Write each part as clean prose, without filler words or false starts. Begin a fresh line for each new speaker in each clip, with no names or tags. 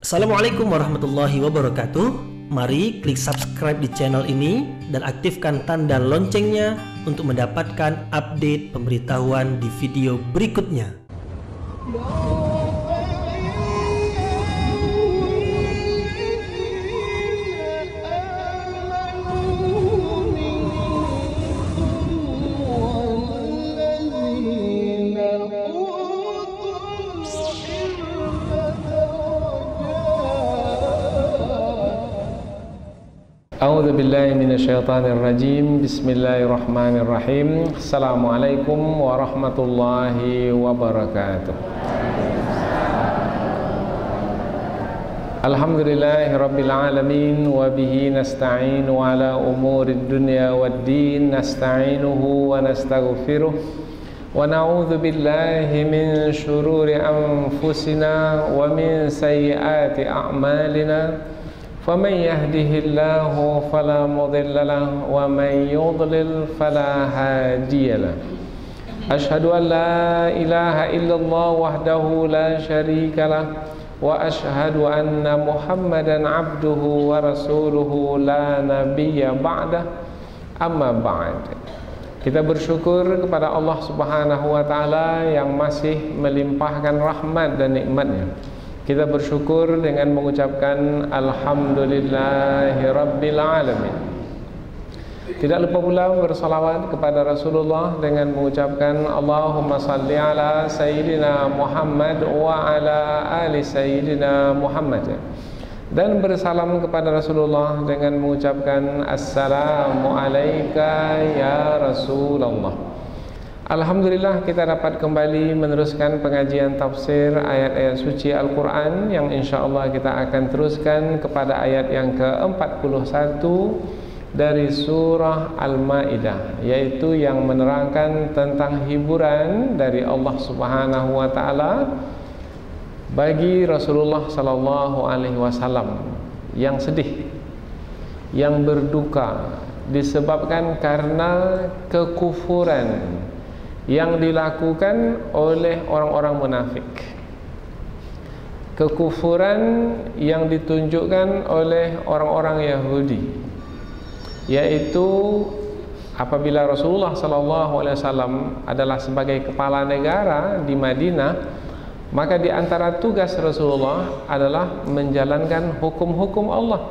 Assalamualaikum warahmatullahi wabarakatuh. Mari klik subscribe di channel ini dan aktifkan tanda loncengnya untuk mendapatkan update pemberitahuan di video berikutnya.
A'udzu billahi minasyaitonir rajim. Bismillahirrahmanirrahim. Assalamualaikum warahmatullahi wabarakatuh. Alhamdulillahirabbil alamin wa bihi nasta'inu ala umurid dunya waddin. Nasta'inuhu wa nastaghfiruh wa na'udzu billahi min syururi anfusina wa min sayyiati a'malina. فمن يهده الله فلا مضل له ومن يضلل فلا هادي له أشهد أن لا إله إلا الله وحده لا شريك له وأشهد أن محمدا عبده ورسوله لا نبي بعده أما بعد. Kita bersyukur kepada Allah Subhanahu wa taala yang masih melimpahkan rahmat dan nikmatnya. Kita bersyukur dengan mengucapkan Alhamdulillahi Rabbil Alamin. Tidak lupa pula bersalawat kepada Rasulullah dengan mengucapkan Allahumma salli ala Sayyidina Muhammad wa ala ali Sayyidina Muhammad. Dan bersalam kepada Rasulullah dengan mengucapkan Assalamu alayka ya Rasulullah. Alhamdulillah kita dapat kembali meneruskan pengajian tafsir ayat-ayat suci Al-Quran yang insyaAllah kita akan teruskan kepada ayat yang ke-41 dari surah Al-Ma'idah, yaitu yang menerangkan tentang hiburan dari Allah Subhanahu wa ta'ala bagi Rasulullah Sallallahu Alaihi Wasallam yang sedih, yang berduka disebabkan karena kekufuran yang dilakukan oleh orang-orang munafik, kekufuran yang ditunjukkan oleh orang-orang Yahudi, yaitu apabila Rasulullah SAW adalah sebagai kepala negara di Madinah, maka di antara tugas Rasulullah adalah menjalankan hukum-hukum Allah.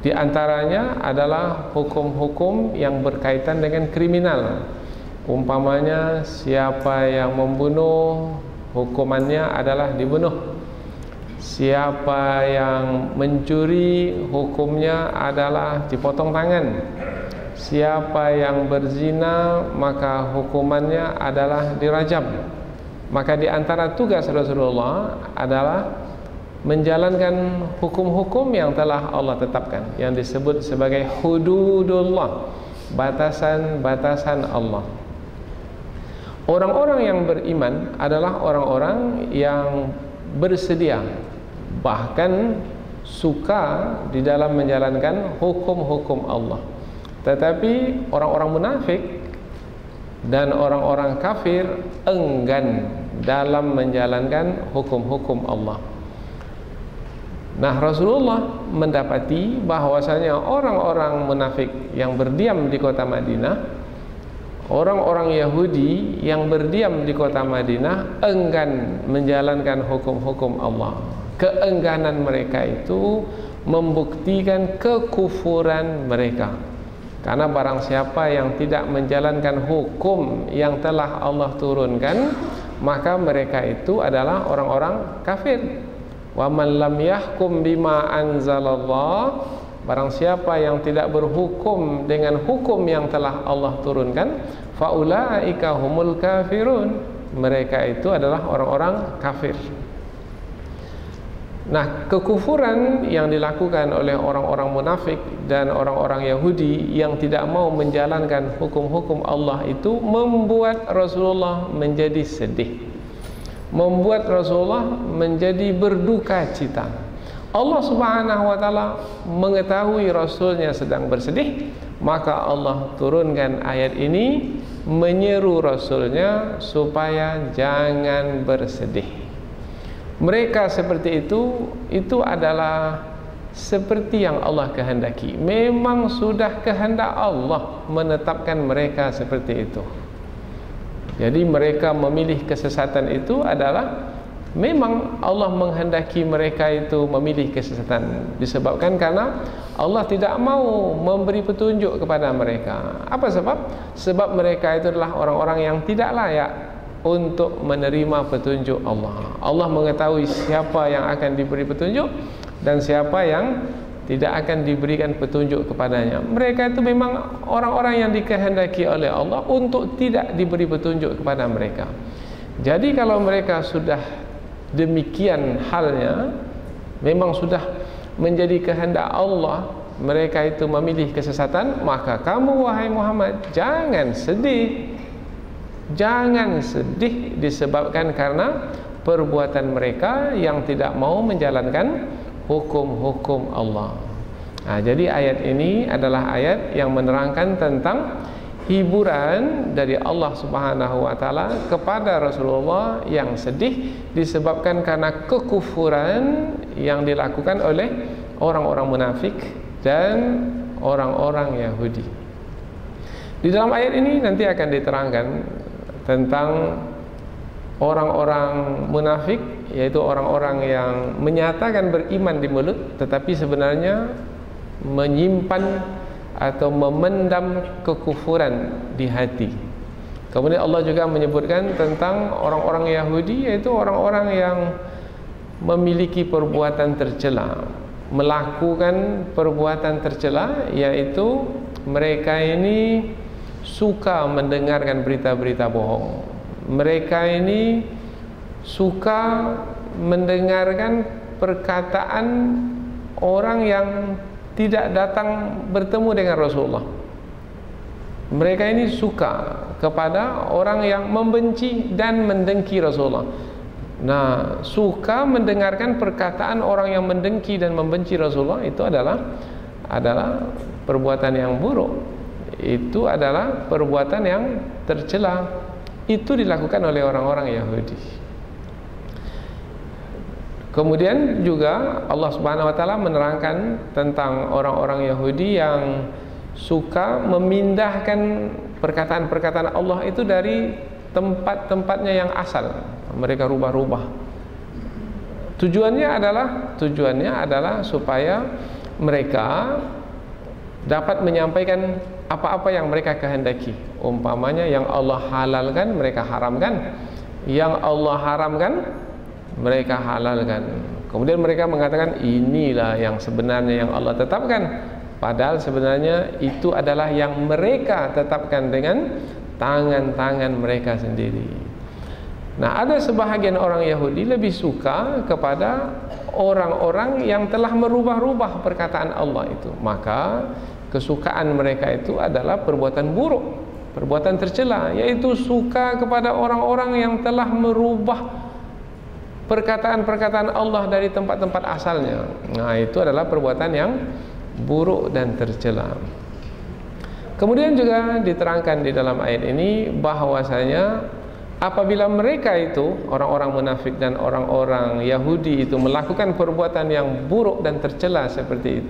Di antaranya adalah hukum-hukum yang berkaitan dengan kriminal. Umpamanya siapa yang membunuh, hukumannya adalah dibunuh. Siapa yang mencuri, hukumnya adalah dipotong tangan. Siapa yang berzina, maka hukumannya adalah dirajam. Maka di antara tugas Rasulullah adalah menjalankan hukum-hukum yang telah Allah tetapkan, yang disebut sebagai hududullah, batasan-batasan Allah. Orang-orang yang beriman adalah orang-orang yang bersedia, bahkan suka di dalam menjalankan hukum-hukum Allah. Tetapi orang-orang munafik dan orang-orang kafir enggan dalam menjalankan hukum-hukum Allah. Nah, Rasulullah mendapati bahwasanya orang-orang munafik yang berdiam di kota Madinah, orang-orang Yahudi yang berdiam di kota Madinah enggan menjalankan hukum-hukum Allah. Keengganan mereka itu membuktikan kekufuran mereka. Karena barang siapa yang tidak menjalankan hukum yang telah Allah turunkan, maka mereka itu adalah orang-orang kafir. Wa man lam yahkum bima anzalallah, barang siapa yang tidak berhukum dengan hukum yang telah Allah turunkan, faulaika humul kafirun, mereka itu adalah orang-orang kafir. Nah, kekufuran yang dilakukan oleh orang-orang munafik dan orang-orang Yahudi yang tidak mau menjalankan hukum-hukum Allah itu membuat Rasulullah menjadi sedih, membuat Rasulullah menjadi berduka cita. Allah Subhanahu wa ta'ala mengetahui Rasulnya sedang bersedih, maka Allah turunkan ayat ini menyeru Rasulnya supaya jangan bersedih. mereka seperti itu adalah seperti yang Allah kehendaki. Memang sudah kehendak Allah menetapkan mereka seperti itu. Jadi mereka memilih kesesatan itu adalah memang Allah menghendaki mereka itu memilih kesesatan, disebabkan karena Allah tidak mau memberi petunjuk kepada mereka. Apa sebab? Sebab mereka itu adalah orang-orang yang tidak layak untuk menerima petunjuk Allah. Allah mengetahui siapa yang akan diberi petunjuk dan siapa yang tidak akan diberikan petunjuk kepadanya. Mereka itu memang orang-orang yang dikehendaki oleh Allah untuk tidak diberi petunjuk kepada mereka. Jadi kalau mereka sudah demikian halnya, memang sudah menjadi kehendak Allah mereka itu memilih kesesatan, maka kamu wahai Muhammad jangan sedih. Jangan sedih disebabkan karena perbuatan mereka yang tidak mau menjalankan hukum-hukum Allah. Nah, jadi ayat ini adalah ayat yang menerangkan tentang hiburan dari Allah Subhanahu wa taala kepada Rasulullah yang sedih disebabkan karena kekufuran yang dilakukan oleh orang-orang munafik dan orang-orang Yahudi. Di dalam ayat ini nanti akan diterangkan tentang orang-orang munafik, yaitu orang-orang yang menyatakan beriman di mulut tetapi sebenarnya menyimpan atau memendam kekufuran di hati. Kemudian Allah juga menyebutkan tentang orang-orang Yahudi, yaitu orang-orang yang memiliki perbuatan tercela, melakukan perbuatan tercela, yaitu mereka ini suka mendengarkan berita-berita bohong. Mereka ini suka mendengarkan perkataan orang yang tidak datang bertemu dengan Rasulullah. Mereka ini suka kepada orang yang membenci dan mendengki Rasulullah. Nah, suka mendengarkan perkataan orang yang mendengki dan membenci Rasulullah itu adalah perbuatan yang buruk. Itu adalah perbuatan yang tercela. Itu dilakukan oleh orang-orang Yahudi. Kemudian juga Allah Subhanahu wa taala menerangkan tentang orang-orang Yahudi yang suka memindahkan perkataan-perkataan Allah itu dari tempat-tempatnya yang asal. Mereka rubah-rubah. Tujuannya adalah supaya mereka dapat menyampaikan apa-apa yang mereka kehendaki. Umpamanya yang Allah halalkan mereka haramkan, yang Allah haramkan mereka halalkan. Kemudian mereka mengatakan inilah yang sebenarnya yang Allah tetapkan, padahal sebenarnya itu adalah yang mereka tetapkan dengan tangan-tangan mereka sendiri. Nah, ada sebahagian orang Yahudi lebih suka kepada orang-orang yang telah merubah-rubah perkataan Allah itu. Maka kesukaan mereka itu adalah perbuatan buruk, perbuatan tercela, yaitu suka kepada orang-orang yang telah merubah perkataan-perkataan Allah dari tempat-tempat asalnya. Nah, itu adalah perbuatan yang buruk dan tercela. Kemudian juga diterangkan di dalam ayat ini bahwasanya apabila mereka itu, orang-orang munafik dan orang-orang Yahudi itu melakukan perbuatan yang buruk dan tercela seperti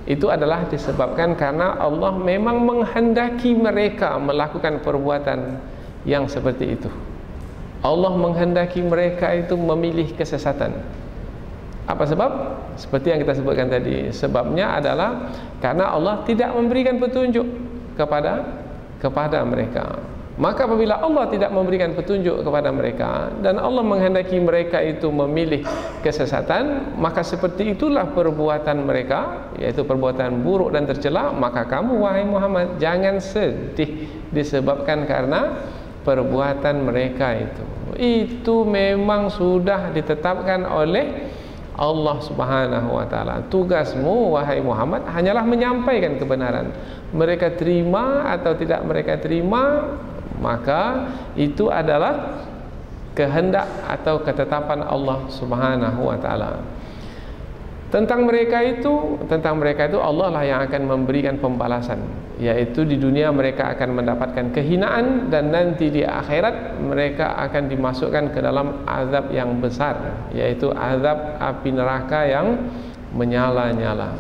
itu adalah disebabkan karena Allah memang menghendaki mereka melakukan perbuatan yang seperti itu. Allah menghendaki mereka itu memilih kesesatan. Apa sebab? Seperti yang kita sebutkan tadi, sebabnya adalah karena Allah tidak memberikan petunjuk kepada mereka. Maka apabila Allah tidak memberikan petunjuk kepada mereka dan Allah menghendaki mereka itu memilih kesesatan, maka seperti itulah perbuatan mereka, yaitu perbuatan buruk dan tercela. Maka kamu wahai Muhammad jangan sedih disebabkan karena perbuatan mereka itu memang sudah ditetapkan oleh Allah Subhanahu wa taala. Tugasmu wahai Muhammad hanyalah menyampaikan kebenaran. Mereka terima atau tidak mereka terima, maka itu adalah kehendak atau ketetapan Allah Subhanahu wa taala. Tentang mereka itu Allah lah yang akan memberikan pembalasan, yaitu di dunia mereka akan mendapatkan kehinaan, dan nanti di akhirat mereka akan dimasukkan ke dalam azab yang besar, yaitu azab api neraka yang menyala-nyala.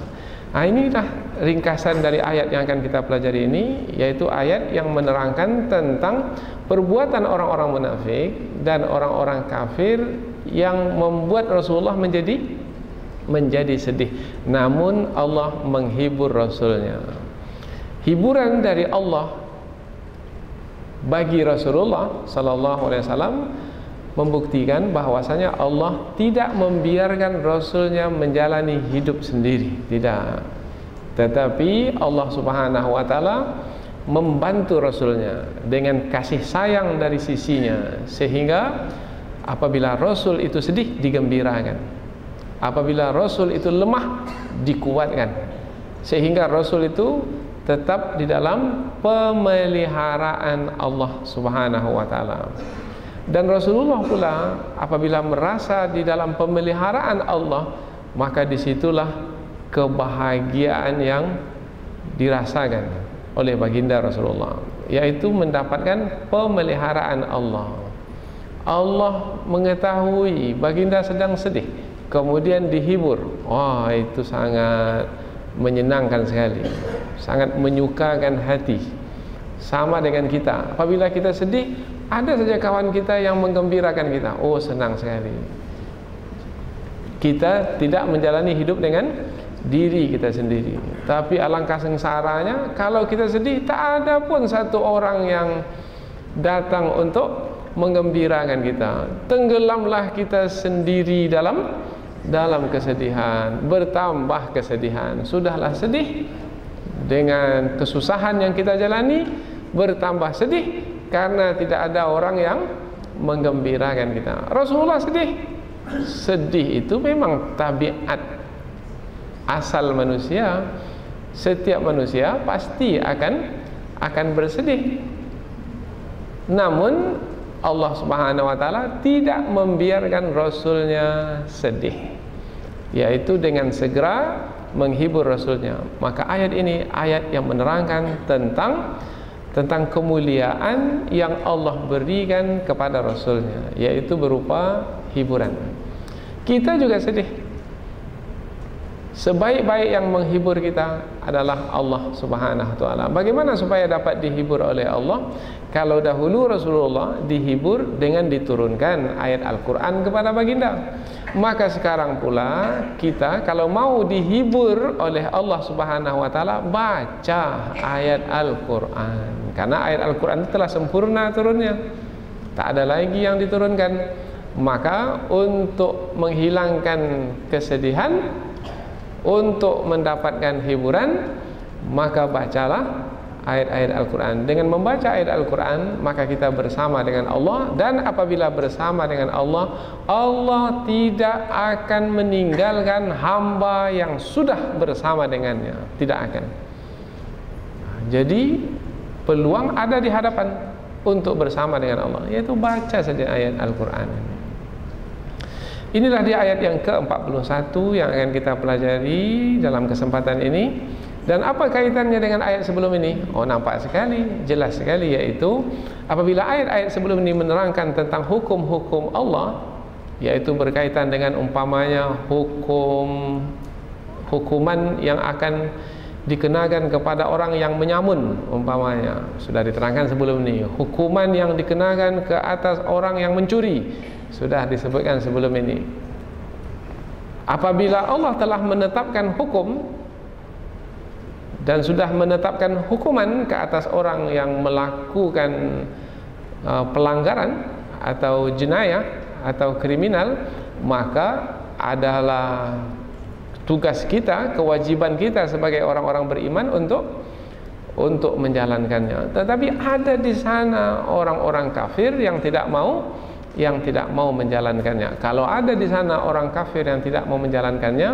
Nah, inilah ringkasan dari ayat yang akan kita pelajari ini, yaitu ayat yang menerangkan tentang perbuatan orang-orang munafik dan orang-orang kafir yang membuat Rasulullah menjadi sedih. Namun Allah menghibur Rasulnya. Hiburan dari Allah bagi Rasulullah sallallahu alaihi wasallam membuktikan bahwasanya Allah tidak membiarkan Rasulnya menjalani hidup sendiri, tidak. Tetapi Allah Subhanahu wa taala membantu Rasulnya dengan kasih sayang dari sisinya, sehingga apabila Rasul itu sedih digembirakan, apabila Rasul itu lemah dikuatkan, sehingga Rasul itu tetap di dalam pemeliharaan Allah Subhanahu wa taala. Dan Rasulullah pula apabila merasa di dalam pemeliharaan Allah, maka disitulah kebahagiaan yang dirasakan oleh baginda Rasulullah, yaitu mendapatkan pemeliharaan Allah. Allah mengetahui baginda sedang sedih, kemudian dihibur. Wah, itu sangat menyenangkan sekali, sangat menyukakan hati. Sama dengan kita, apabila kita sedih, ada saja kawan kita yang menggembirakan kita, oh senang sekali. Kita tidak menjalani hidup dengan diri kita sendiri, tapi alangkah sengsaranya kalau kita sedih, tak ada pun satu orang yang datang untuk menggembirakan kita. Tenggelamlah kita sendiri dalam kesedihan, bertambah kesedihan. Sudahlah sedih dengan kesusahan yang kita jalani, bertambah sedih karena tidak ada orang yang menggembirakan kita. Rasulullah sedih. Sedih itu memang tabiat asal manusia. Setiap manusia pasti akan bersedih. Namun Allah Subhanahu wa taala tidak membiarkan Rasulnya sedih, yaitu dengan segera menghibur Rasulnya. Maka ayat ini ayat yang menerangkan tentang kemuliaan yang Allah berikan kepada Rasulnya, yaitu berupa hiburan. Kita juga sedih. Sebaik-baik yang menghibur kita adalah Allah Subhanahu wa taala. Bagaimana supaya dapat dihibur oleh Allah? Kalau dahulu Rasulullah dihibur dengan diturunkan ayat Al-Quran kepada baginda, maka sekarang pula kita kalau mau dihibur oleh Allah Subhanahu wa taala, baca ayat Al-Quran. Karena ayat Al-Quran telah sempurna turunnya, tak ada lagi yang diturunkan. Maka untuk menghilangkan kesedihan, untuk mendapatkan hiburan, maka bacalah ayat-ayat Al-Quran. Dengan membaca ayat Al-Quran, maka kita bersama dengan Allah. Dan apabila bersama dengan Allah, Allah tidak akan meninggalkan hamba yang sudah bersama dengannya. Tidak akan. Jadi peluang ada di hadapan untuk bersama dengan Allah, yaitu baca saja ayat Al-Quran. Inilah dia ayat yang ke-41 yang akan kita pelajari dalam kesempatan ini. Dan apa kaitannya dengan ayat sebelum ini? Oh, nampak sekali, jelas sekali, yaitu apabila ayat-ayat sebelum ini menerangkan tentang hukum-hukum Allah, yaitu berkaitan dengan umpamanya hukuman yang akan dikenakan kepada orang yang menyamun, umpamanya sudah diterangkan sebelum ini. Hukuman yang dikenakan ke atas orang yang mencuri sudah disebutkan sebelum ini. Apabila Allah telah menetapkan hukum dan sudah menetapkan hukuman ke atas orang yang melakukan pelanggaran atau jenayah atau kriminal, maka adalah tugas kita, kewajiban kita sebagai orang-orang beriman untuk menjalankannya. Tetapi ada di sana orang-orang kafir yang tidak mau menjalankannya. Kalau ada di sana orang kafir yang tidak mau menjalankannya,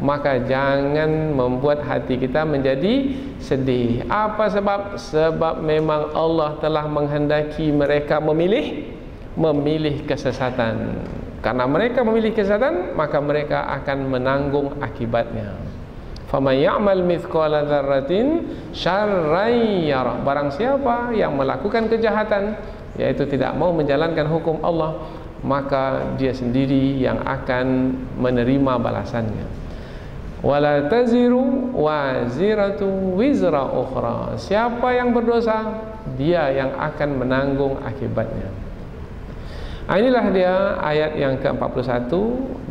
maka jangan membuat hati kita menjadi sedih. Apa sebab? Sebab memang Allah telah menghendaki mereka memilih kesesatan. Karena mereka memilih kesesatan, maka mereka akan menanggung akibatnya. Faman ya'mal mithqala dzarratin syarran yarah. Barang siapa yang melakukan kejahatan, yaitu tidak mau menjalankan hukum Allah, maka dia sendiri yang akan menerima balasannya. Wala taziru waziratu wizra ukhra. Siapa yang berdosa, dia yang akan menanggung akibatnya. Inilah dia ayat yang ke-41,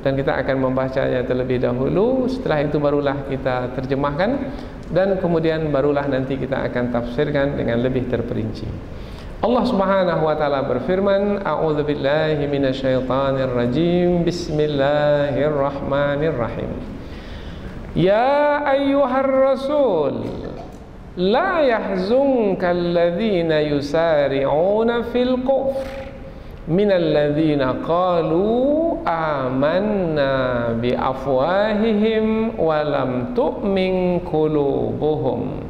dan kita akan membacanya terlebih dahulu. Setelah itu barulah kita terjemahkan, dan kemudian barulah nanti kita akan tafsirkan dengan lebih terperinci. Allah Subhanahu wa taala berfirman, A'udzu billahi minasyaitonir rajim. Bismillahirrahmanirrahim. Ya ayyuhar rasul, la yahzunka alladhina yusari'una fil kufr minal ladzina qalu amanna bi afwahihim wa lam tu'min qulubuhum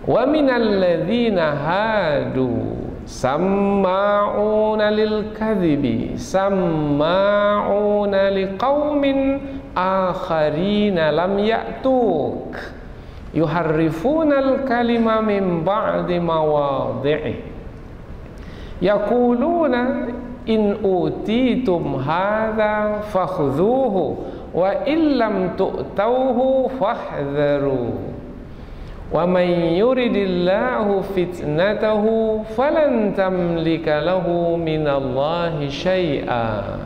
wa minal ladzina hadu samma'una lil kadhibi samma'una liqaumin akharina lam ya'tuk yuharrifunal kalima min ba'di mawadhi'i yaquluna in utitum hadza fakhudhuhu wa illam tu'tauhu fahdharu wa man yuridillahu fitnatahu falan tamlika lahu minallahi syai'a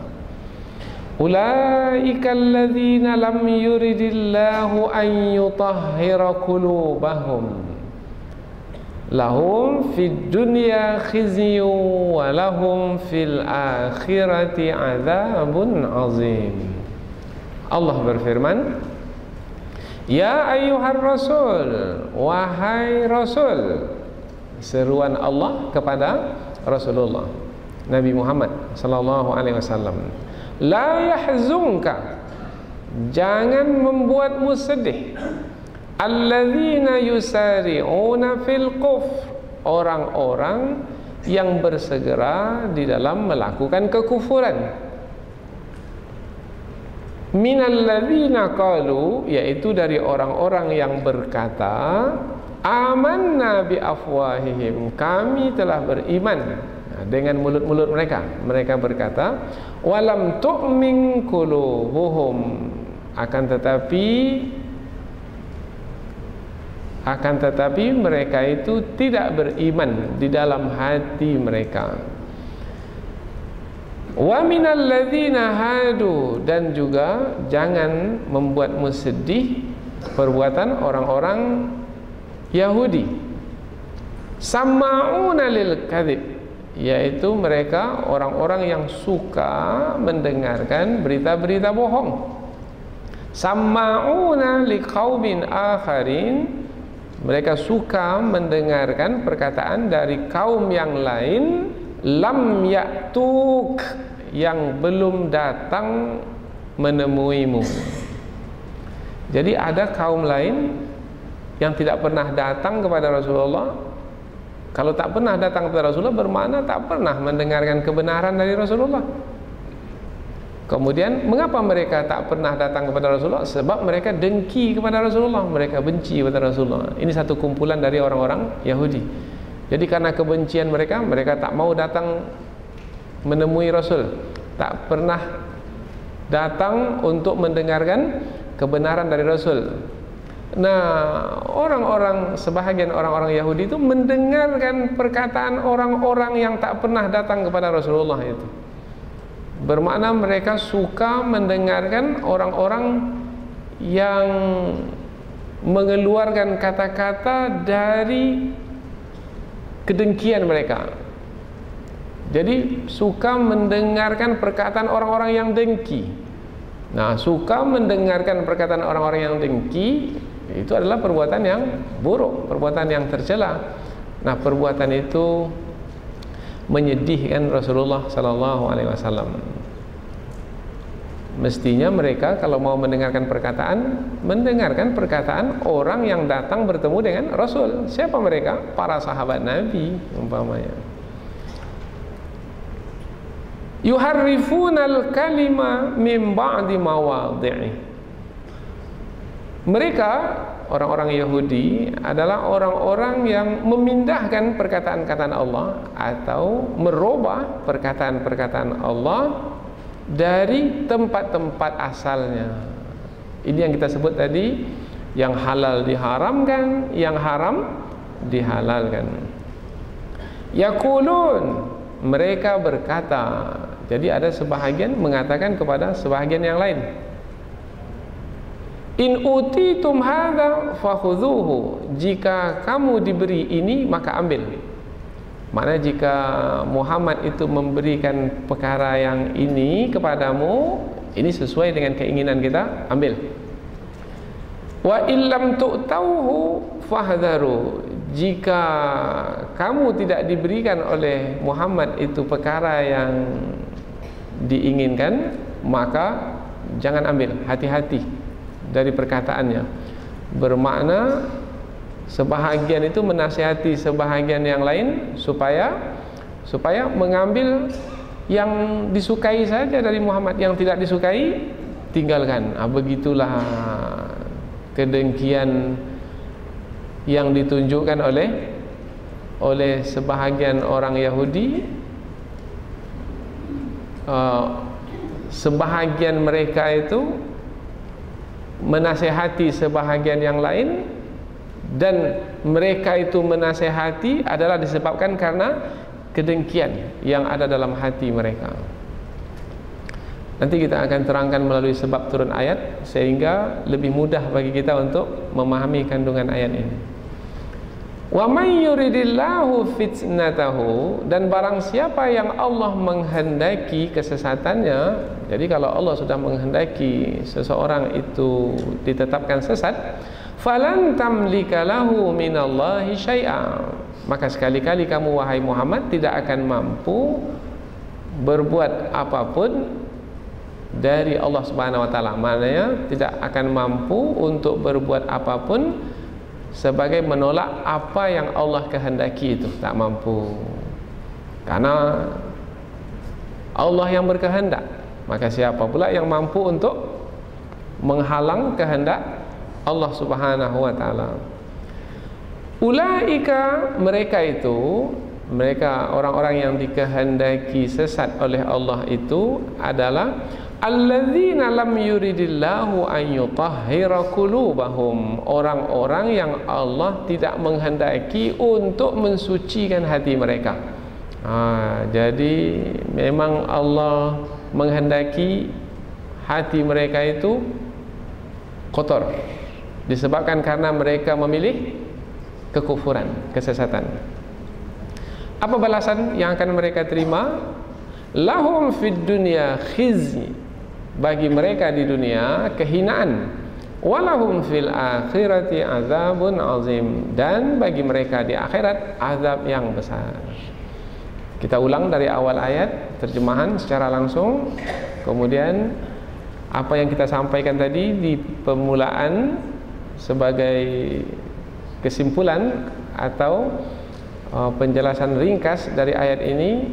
ulaika alladhina lam yuridillahu an yutahhira qulubahum lahum fid dunya khizyun wa lahum fil akhirati adzabun azim. Allah berfirman, ya ayyuhar rasul, wahai rasul. Seruan Allah kepada Rasulullah Nabi Muhammad sallallahu alaihi wasallam. La yahzunka, jangan membuatmu sedih, alladzina yusari'una fil kufr, orang-orang yang bersegera di dalam melakukan kekufuran. Minalladzina qalu, yaitu dari orang-orang yang berkata, amanna bi afwahihim, kami telah beriman dengan mulut-mulut mereka. Mereka berkata, walam tu'min qulubuhum, akan tetapi mereka itu tidak beriman di dalam hati mereka. Wa minal ladzina hadu, dan juga jangan membuatmu sedih perbuatan orang-orang Yahudi. Samma'una lil kadzib, yaitu mereka orang-orang yang suka mendengarkan berita-berita bohong. Samma'una liqaumin akharin, mereka suka mendengarkan perkataan dari kaum yang lain, lam ya'tuk, yang belum datang menemuimu. Jadi ada kaum lain yang tidak pernah datang kepada Rasulullah. Kalau tak pernah datang kepada Rasulullah, bermakna tak pernah mendengarkan kebenaran dari Rasulullah. Kemudian mengapa mereka tak pernah datang kepada Rasulullah? Sebab mereka dengki kepada Rasulullah, mereka benci kepada Rasulullah. Ini satu kumpulan dari orang-orang Yahudi. Jadi karena kebencian mereka, mereka tak mau datang menemui Rasul, tak pernah datang untuk mendengarkan kebenaran dari Rasul. Nah, sebahagian orang-orang Yahudi itu mendengarkan perkataan orang-orang yang tak pernah datang kepada Rasulullah itu. Bermakna mereka suka mendengarkan orang-orang yang mengeluarkan kata-kata dari kedengkian mereka. Jadi suka mendengarkan perkataan orang-orang yang dengki. Nah, suka mendengarkan perkataan orang-orang yang dengki itu adalah perbuatan yang buruk, perbuatan yang tercela. Nah, perbuatan itu menyedihkan Rasulullah sallallahu alaihi wasallam. Mestinya mereka kalau mau mendengarkan perkataan orang yang datang bertemu dengan Rasul. Siapa mereka? Para sahabat Nabi umpamanya. yuharrifunal kalima min ba'di mawadhi'i. Mereka orang-orang Yahudi adalah orang-orang yang memindahkan perkataan-perkataan Allah atau merubah perkataan-perkataan Allah dari tempat-tempat asalnya. Ini yang kita sebut tadi, yang halal diharamkan, yang haram dihalalkan. Yaqulun, mereka berkata. Jadi ada sebahagian mengatakan kepada sebahagian yang lain, in utitum hadza fakhudhuhu, jika kamu diberi ini maka ambil. Maknanya jika Muhammad itu memberikan perkara yang ini kepadamu, ini sesuai dengan keinginan kita, ambil. Wa illam tu'tauhu fahdharu, jika kamu tidak diberikan oleh Muhammad itu perkara yang diinginkan, maka jangan ambil, hati-hati dari perkataannya. Bermakna sebahagian itu menasihati sebahagian yang lain supaya mengambil yang disukai saja dari Muhammad, yang tidak disukai tinggalkan. Begitulah kedengkian yang ditunjukkan oleh sebahagian orang Yahudi. Sebahagian mereka itu menasehati sebahagian yang lain, dan mereka itu menasehati adalah disebabkan karena kedengkian yang ada dalam hati mereka. Nanti kita akan terangkan melalui sebab turun ayat, sehingga lebih mudah bagi kita untuk memahami kandungan ayat ini. Wa may yuridillahu fitnatahu, dan barang siapa yang Allah menghendaki kesesatannya. Jadi kalau Allah sudah menghendaki seseorang itu ditetapkan sesat, falan tamlika lahu minallahi syai'a, maka sekali-kali kamu wahai Muhammad tidak akan mampu berbuat apapun dari Allah Subhanahu wa taala. Maknanya tidak akan mampu untuk berbuat apapun sebagai menolak apa yang Allah kehendaki, itu tak mampu. Karena Allah yang berkehendak, maka siapa pula yang mampu untuk menghalang kehendak Allah Subhanahu wa taala. Ulaika, mereka itu, mereka orang-orang yang dikehendaki sesat oleh Allah itu adalah alladzina lam yuridillahu an yutahhira qulubahum, orang-orang yang Allah tidak menghendaki untuk mensucikan hati mereka. Jadi memang Allah menghendaki hati mereka itu kotor, disebabkan karena mereka memilih kekufuran, kesesatan. Apa balasan yang akan mereka terima? Lahum fid dunya khizy, bagi mereka di dunia kehinaan, walahum fil akhirati azabun azim, dan bagi mereka di akhirat azab yang besar. Kita ulang dari awal ayat, terjemahan secara langsung, kemudian apa yang kita sampaikan tadi di permulaan sebagai kesimpulan atau penjelasan ringkas dari ayat ini,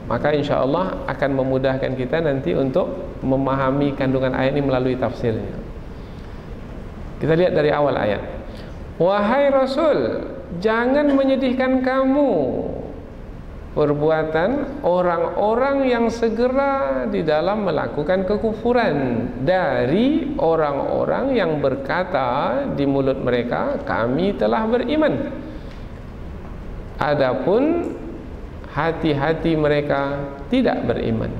maka insya Allah akan memudahkan kita nanti untuk memahami kandungan ayat ini melalui tafsirnya. Kita lihat dari awal ayat. Wahai Rasul, jangan menyedihkan kamu perbuatan orang-orang yang segera di dalam melakukan kekufuran, dari orang-orang yang berkata di mulut mereka, kami telah beriman, adapun hati-hati mereka tidak beriman.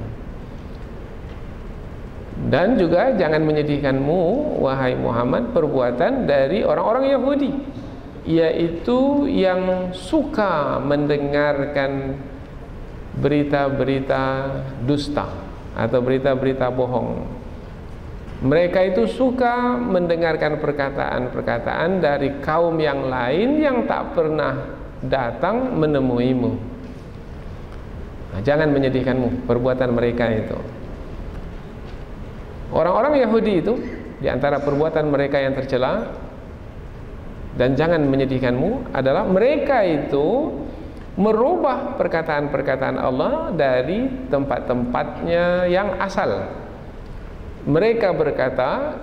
Dan juga jangan menyedihkanmu wahai Muhammad perbuatan dari orang-orang Yahudi, yaitu yang suka mendengarkan berita-berita dusta atau berita-berita bohong. Mereka itu suka mendengarkan perkataan-perkataan dari kaum yang lain yang tak pernah datang menemuimu. Jangan menyedihkanmu perbuatan mereka itu. Orang-orang Yahudi itu, di antara perbuatan mereka yang tercela dan jangan menyedihkanmu adalah mereka itu merubah perkataan-perkataan Allah dari tempat-tempatnya yang asal. Mereka berkata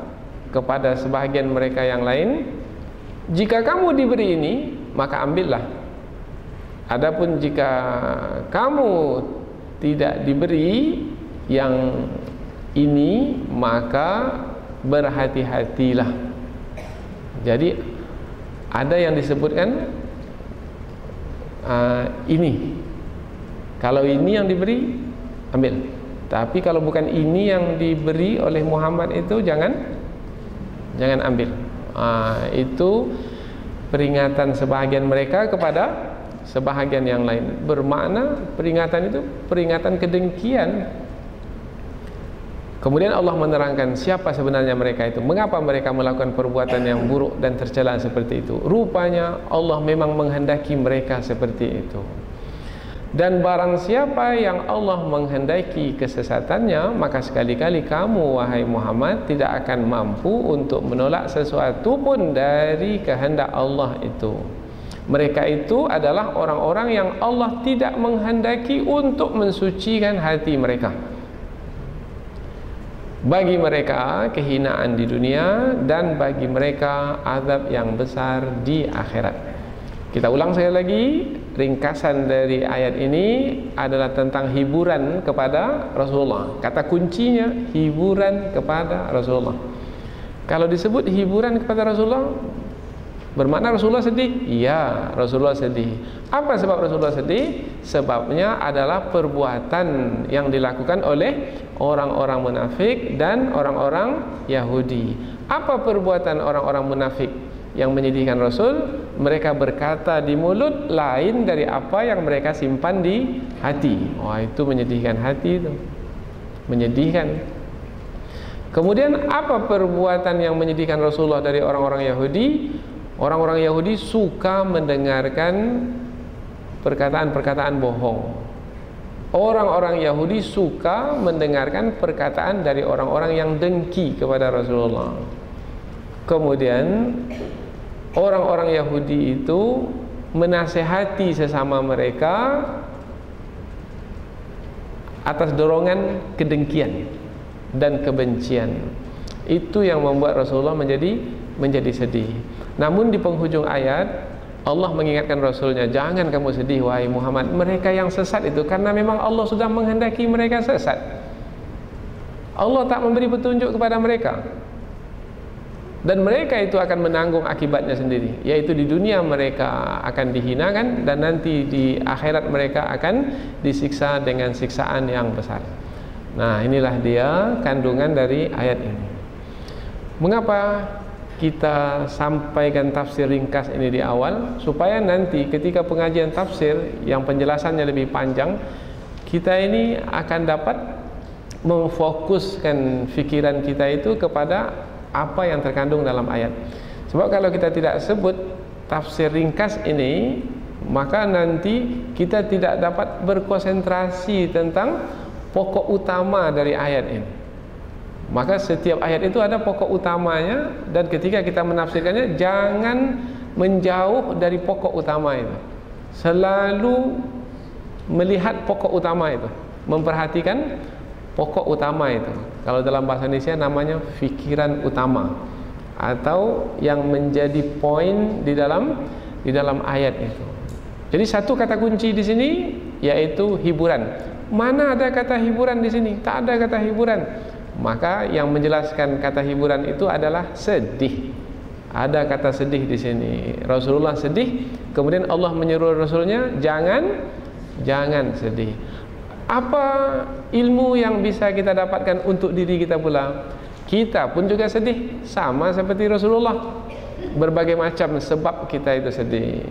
kepada sebahagian mereka yang lain, jika kamu diberi ini, maka ambillah. Adapun jika kamu tidak diberi yang ini, maka berhati-hatilah. Jadi ada yang disebutkan ini, kalau ini yang diberi, ambil. Tapi kalau bukan ini yang diberi oleh Muhammad itu, jangan ambil. Itu peringatan sebahagian mereka kepada sebahagian yang lain. Bermakna peringatan itu peringatan kedengkian. Kemudian Allah menerangkan siapa sebenarnya mereka itu, mengapa mereka melakukan perbuatan yang buruk dan tercela seperti itu. Rupanya Allah memang menghendaki mereka seperti itu. Dan barang siapa yang Allah menghendaki kesesatannya, maka sekali-kali kamu wahai Muhammad tidak akan mampu untuk menolak sesuatu pun dari kehendak Allah itu. Mereka itu adalah orang-orang yang Allah tidak menghendaki untuk mensucikan hati mereka. Bagi mereka kehinaan di dunia, dan bagi mereka azab yang besar di akhirat. Kita ulang sekali lagi, ringkasan dari ayat ini adalah tentang hiburan kepada Rasulullah. Kata kuncinya hiburan kepada Rasulullah. Kalau disebut hiburan kepada Rasulullah, bermakna Rasulullah sedih? Ya, Rasulullah sedih. Apa sebab Rasulullah sedih? Sebabnya adalah perbuatan yang dilakukan oleh orang-orang munafik dan orang-orang Yahudi. Apa perbuatan orang-orang munafik yang menyedihkan Rasul? Mereka berkata di mulut lain dari apa yang mereka simpan di hati. Wah, itu menyedihkan hati itu. Menyedihkan. Kemudian apa perbuatan yang menyedihkan Rasulullah dari orang-orang Yahudi? Orang-orang Yahudi suka mendengarkan perkataan-perkataan bohong. Orang-orang Yahudi suka mendengarkan perkataan dari orang-orang yang dengki kepada Rasulullah. Kemudian orang-orang Yahudi itu menasehati sesama mereka atas dorongan kedengkian dan kebencian. Itu yang membuat Rasulullah menjadi sedih. Namun di penghujung ayat Allah mengingatkan Rasulnya, jangan kamu sedih wahai Muhammad. Mereka yang sesat itu karena memang Allah sudah menghendaki mereka sesat. Allah tak memberi petunjuk kepada mereka, dan mereka itu akan menanggung akibatnya sendiri, yaitu di dunia mereka akan dihinakan, dan nanti di akhirat mereka akan disiksa dengan siksaan yang besar. Nah, inilah dia kandungan dari ayat ini. Mengapa kita sampaikan tafsir ringkas ini di awal? Supaya nanti ketika pengajian tafsir yang penjelasannya lebih panjang, kita ini akan dapat memfokuskan fikiran kita itu kepada apa yang terkandung dalam ayat. Sebab kalau kita tidak sebut tafsir ringkas ini, maka nanti kita tidak dapat berkonsentrasi tentang pokok utama dari ayat ini. Maka setiap ayat itu ada pokok utamanya, dan ketika kita menafsirkannya jangan menjauh dari pokok utama itu. Selalu melihat pokok utama itu, memperhatikan pokok utama itu. Kalau dalam bahasa Indonesia namanya fikiran utama, atau yang menjadi poin di dalam ayat itu. Jadi satu kata kunci di sini yaitu hiburan. Mana ada kata hiburan di sini? Tak ada kata hiburan. Maka yang menjelaskan kata hiburan itu adalah sedih. Ada kata sedih di sini. Rasulullah sedih, kemudian Allah menyuruh Rasulnya jangan sedih. Apa ilmu yang bisa kita dapatkan untuk diri kita pula? Kita pun juga sedih, sama seperti Rasulullah. Berbagai macam sebab kita itu sedih.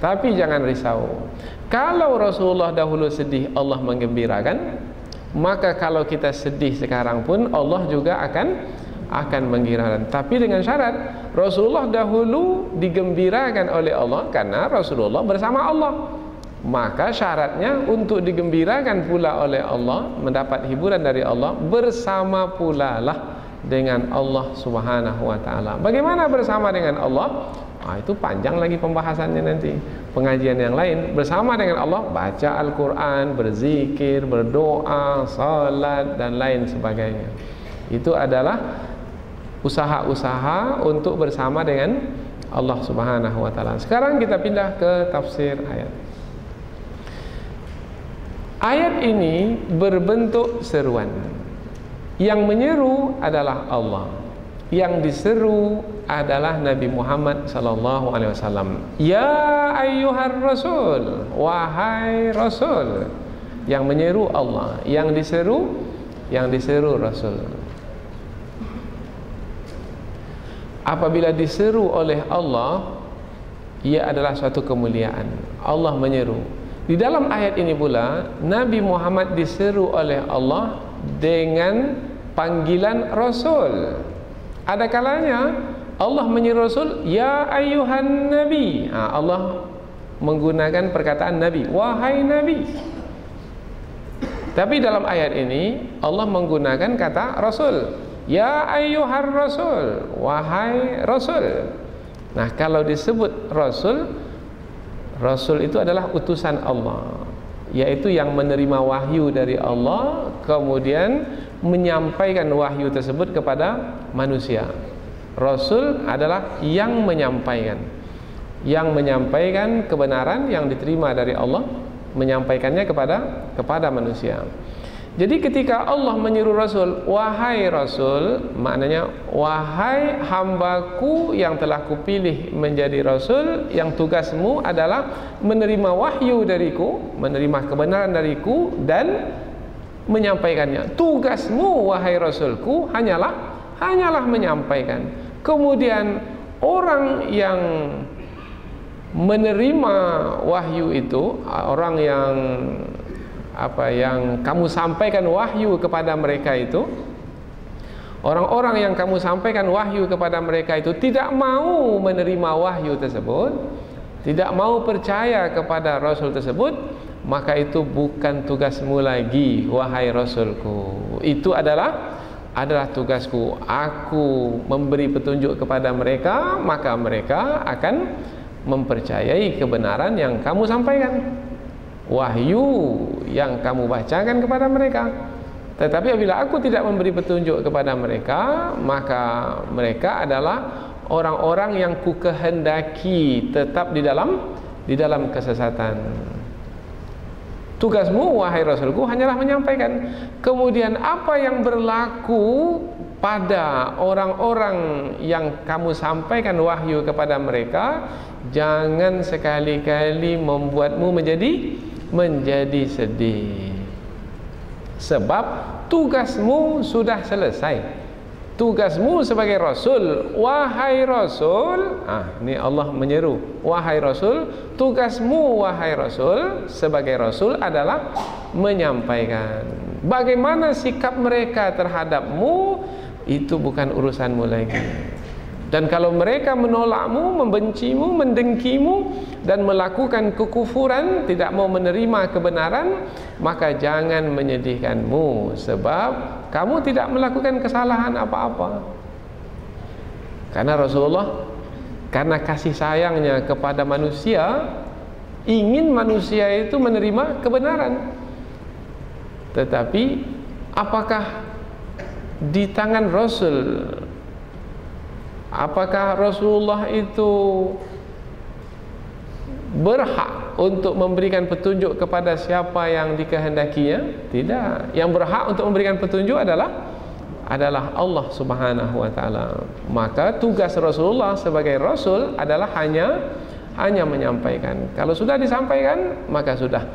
Tapi jangan risau. Kalau Rasulullah dahulu sedih, Allah menggembirakan, maka kalau kita sedih sekarang pun Allah juga akan menggembirakan. Tapi dengan syarat, Rasulullah dahulu digembirakan oleh Allah karena Rasulullah bersama Allah. Maka syaratnya untuk digembirakan pula oleh Allah, mendapat hiburan dari Allah, bersama pula lah dengan Allah Subhanahu wa ta'ala. Bagaimana bersama dengan Allah? Itu panjang lagi pembahasannya nanti. Pengajian yang lain bersama dengan Allah, baca Al-Quran, berzikir, berdoa, salat dan lain sebagainya. Itu adalah usaha-usaha untuk bersama dengan Allah Subhanahu wa taala. Sekarang kita pindah ke tafsir ayat. Ayat ini berbentuk seruan. Yang menyeru adalah Allah. Yang diseru adalah Nabi Muhammad sallallahu alaihi wasallam. Ya ayyuhar rasul, wahai rasul. Yang menyeru Allah, yang diseru Rasul. Apabila diseru oleh Allah, ia adalah suatu kemuliaan. Allah menyeru. Di dalam ayat ini pula Nabi Muhammad diseru oleh Allah dengan panggilan Rasul. Ada kalanya Allah menyeru Rasul, ya ayyuhan nabi. Allah menggunakan perkataan Nabi, wahai Nabi. Tapi dalam ayat ini Allah menggunakan kata Rasul, ya ayyuhar rasul, wahai Rasul. Nah, kalau disebut Rasul, Rasul itu adalah utusan Allah, yaitu yang menerima wahyu dari Allah, kemudian menyampaikan wahyu tersebut kepada manusia. Rasul adalah yang menyampaikan kebenaran yang diterima dari Allah, menyampaikannya kepada manusia. Jadi ketika Allah menyeru Rasul, wahai Rasul, maknanya wahai hambaku yang telah kupilih menjadi Rasul, yang tugasmu adalah menerima wahyu dariku, menerima kebenaran dariku dan menyampaikannya. Tugasmu wahai Rasulku hanyalah menyampaikan. Kemudian orang yang menerima wahyu itu, orang yang kamu sampaikan wahyu kepada mereka itu, orang-orang yang kamu sampaikan wahyu kepada mereka itu tidak mau menerima wahyu tersebut, tidak mau percaya kepada Rasul tersebut, maka itu bukan tugasmu lagi wahai Rasulku. Itu adalah tugasku. Aku memberi petunjuk kepada mereka, maka mereka akan mempercayai kebenaran yang kamu sampaikan, wahyu yang kamu bacakan kepada mereka. Tetapi apabila aku tidak memberi petunjuk kepada mereka, maka mereka adalah orang-orang yang ku kehendaki tetap di dalam kesesatan. Tugasmu wahai Rasulku hanyalah menyampaikan. Kemudian apa yang berlaku pada orang-orang yang kamu sampaikan wahyu kepada mereka, jangan sekali-kali membuatmu menjadi sedih. Sebab tugasmu sudah selesai. Tugasmu sebagai Rasul, wahai Rasul, ini Allah menyeru, wahai Rasul, tugasmu wahai Rasul sebagai Rasul adalah menyampaikan. Bagaimana sikap mereka terhadapmu, itu bukan urusanmu lagi. Dan kalau mereka menolakmu, membencimu, mendengkimu dan melakukan kekufuran, tidak mau menerima kebenaran, maka jangan menyedihkanmu, sebab kamu tidak melakukan kesalahan apa-apa. Karena Rasulullah, karena kasih sayangnya kepada manusia, ingin manusia itu menerima kebenaran. Tetapi apakah di tangan Rasul, apakah Rasulullah itu berhak untuk memberikan petunjuk kepada siapa yang dikehendakinya? Tidak. Yang berhak untuk memberikan petunjuk adalah Allah Subhanahu wa taala. Maka tugas Rasulullah sebagai Rasul adalah hanya menyampaikan. Kalau sudah disampaikan, maka sudah.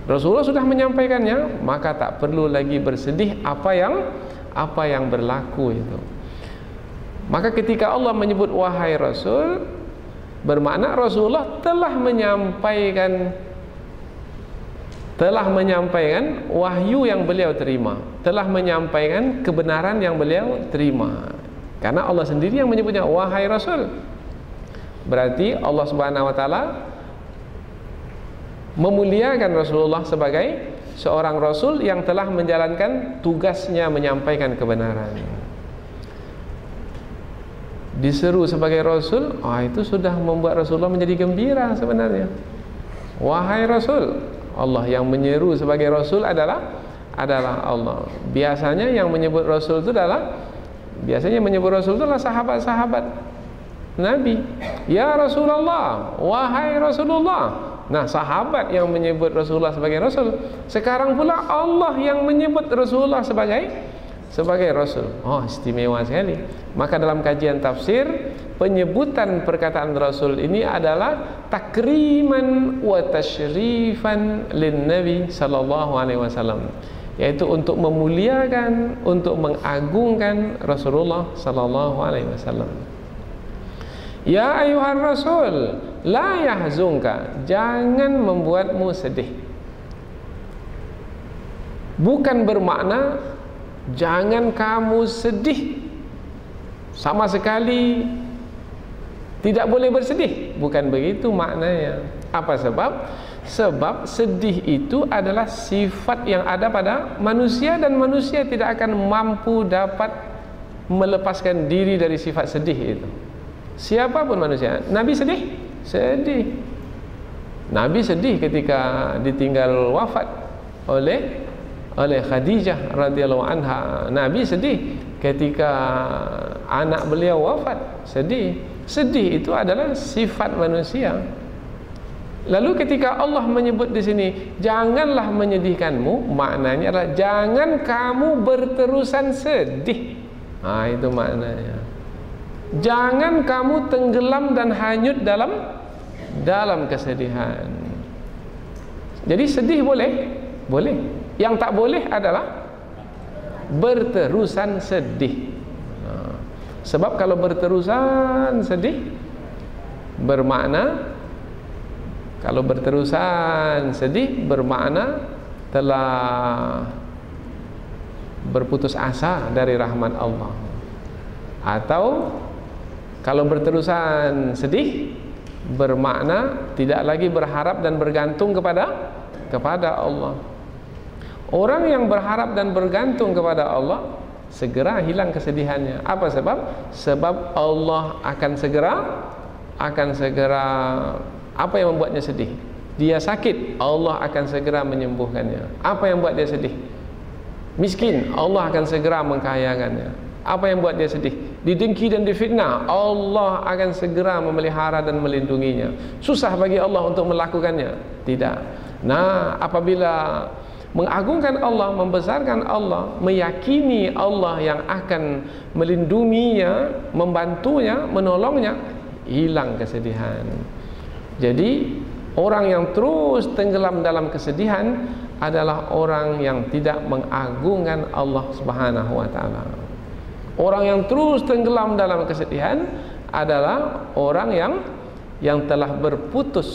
Rasulullah sudah menyampaikannya, maka tak perlu lagi bersedih apa yang berlaku itu. Maka ketika Allah menyebut wahai Rasul, bermakna Rasulullah telah menyampaikan wahyu yang beliau terima, telah menyampaikan kebenaran yang beliau terima. Karena Allah sendiri yang menyebutnya wahai Rasul. Berarti Allah Subhanahu wa taala memuliakan Rasulullah sebagai seorang Rasul yang telah menjalankan tugasnya menyampaikan kebenaran. diseru sebagai Rasul, itu sudah membuat Rasulullah menjadi gembira sebenarnya. Wahai Rasul, Allah yang menyeru sebagai Rasul adalah Allah. Biasanya yang menyebut Rasul itu adalah sahabat-sahabat Nabi. Ya Rasulullah, wahai Rasulullah. Nah, sahabat yang menyebut Rasulullah sebagai Rasul. Sekarang pula Allah yang menyebut Rasulullah sebagai Rasul. Istimewa sekali. Maka dalam kajian tafsir, penyebutan perkataan Rasul ini adalah takriman wa tasyrifan lin Nabi sallallahu alaihi wasallam, yaitu untuk memuliakan, untuk mengagungkan Rasulullah sallallahu alaihi wasallam. Ya ayuhar Rasul, la yahzunka, jangan membuatmu sedih. Bukan bermakna jangan kamu sedih, sama sekali tidak boleh bersedih. Bukan begitu maknanya. Apa sebab? Sebab sedih itu adalah sifat yang ada pada manusia, dan manusia tidak akan mampu dapat melepaskan diri dari sifat sedih itu. Siapapun manusia. Nabi sedih? Sedih. Nabi sedih ketika ditinggal wafat oleh Khadijah radhiyallahu anha. Nabi sedih ketika anak beliau wafat. Sedih itu adalah sifat manusia. Lalu ketika Allah menyebut di sini, janganlah menyedihkanmu, maknanya adalah jangan kamu berterusan sedih. Itu maknanya. Jangan kamu tenggelam dan hanyut dalam kesedihan. Jadi sedih boleh. Yang tak boleh adalah berterusan sedih. Sebab kalau berterusan sedih bermakna telah berputus asa dari rahmat Allah. Atau kalau berterusan sedih bermakna tidak lagi berharap dan bergantung kepada Allah. Orang yang berharap dan bergantung kepada Allah segera hilang kesedihannya. Apa sebab? Sebab Allah akan segera apa yang membuatnya sedih? Dia sakit, Allah akan segera menyembuhkannya. Apa yang membuat dia sedih? Miskin, Allah akan segera mengkayakannya. Apa yang buat dia sedih? Didengki dan difitnah, Allah akan segera memelihara dan melindunginya. Susah bagi Allah untuk melakukannya? Tidak. Nah, apabila mengagungkan Allah, membesarkan Allah, meyakini Allah yang akan melindunginya, membantunya, menolongnya, hilang kesedihan. Jadi orang yang terus tenggelam dalam kesedihan adalah orang yang tidak mengagungkan Allah Subhanahu wa taala. Orang yang terus tenggelam dalam kesedihan adalah orang yang telah berputus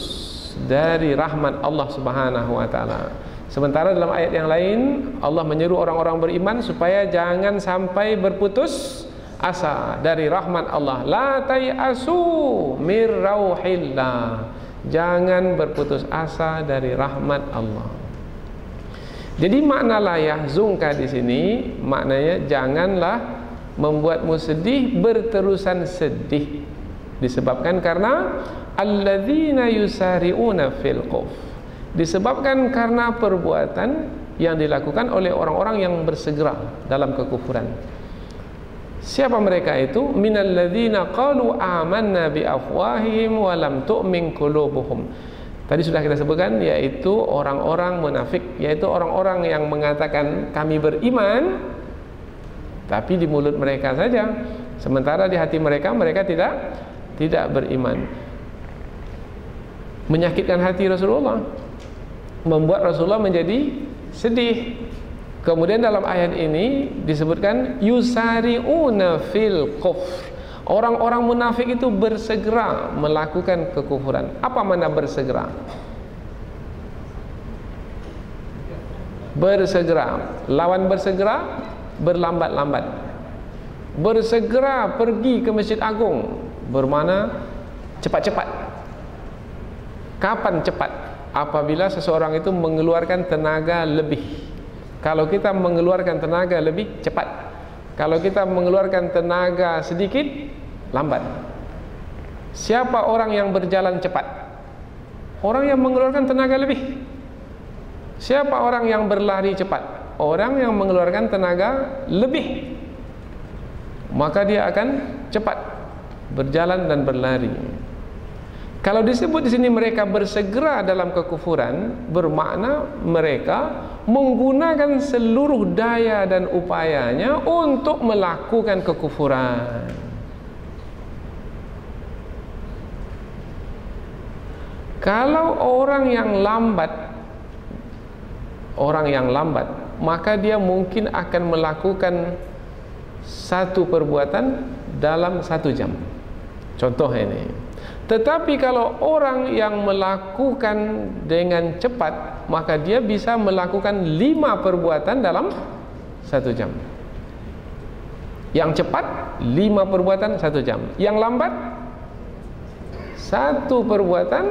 dari rahmat Allah Subhanahu wa taala. Sementara dalam ayat yang lain Allah menyeru orang-orang beriman supaya jangan sampai berputus asa dari rahmat Allah. La tayasu mir rauhillah. Jangan berputus asa dari rahmat Allah. Jadi makna la yahzunka di sini maknanya janganlah membuatmu sedih, berterusan sedih. Disebabkan karena alladzina yusari'una fil kufr. Disebabkan karena perbuatan yang dilakukan oleh orang-orang yang bersegera dalam kekufuran. Siapa mereka itu? Minalladzina qalu amanna bi afwahihim wa lam tu'min qulubuhum. Tadi sudah kita sebutkan, yaitu orang-orang munafik, yaitu orang-orang yang mengatakan kami beriman, tapi di mulut mereka saja, sementara di hati mereka tidak beriman. Menyakitkan hati Rasulullah, membuat Rasulullah menjadi sedih. Kemudian dalam ayat ini disebutkan yusari'una fil kufr. Orang-orang munafik itu bersegera melakukan kekufuran. Apa makna bersegera? Bersegera, lawan bersegera, berlambat-lambat. Bersegera pergi ke Masjid Agung bermakna cepat-cepat. Kapan cepat? Apabila seseorang itu mengeluarkan tenaga lebih. Kalau kita mengeluarkan tenaga lebih cepat. Kalau kita mengeluarkan tenaga sedikit, lambat. Siapa orang yang berjalan cepat? Orang yang mengeluarkan tenaga lebih. Siapa orang yang berlari cepat? Orang yang mengeluarkan tenaga lebih. Maka dia akan cepat berjalan dan berlari. Kalau disebut di sini mereka bersegera dalam kekufuran, bermakna mereka menggunakan seluruh daya dan upayanya untuk melakukan kekufuran. Kalau orang yang lambat, maka dia mungkin akan melakukan satu perbuatan dalam 1 jam. Contoh ini. Tetapi kalau orang yang melakukan dengan cepat, maka dia bisa melakukan 5 perbuatan dalam 1 jam. Yang cepat 5 perbuatan 1 jam. Yang lambat 1 perbuatan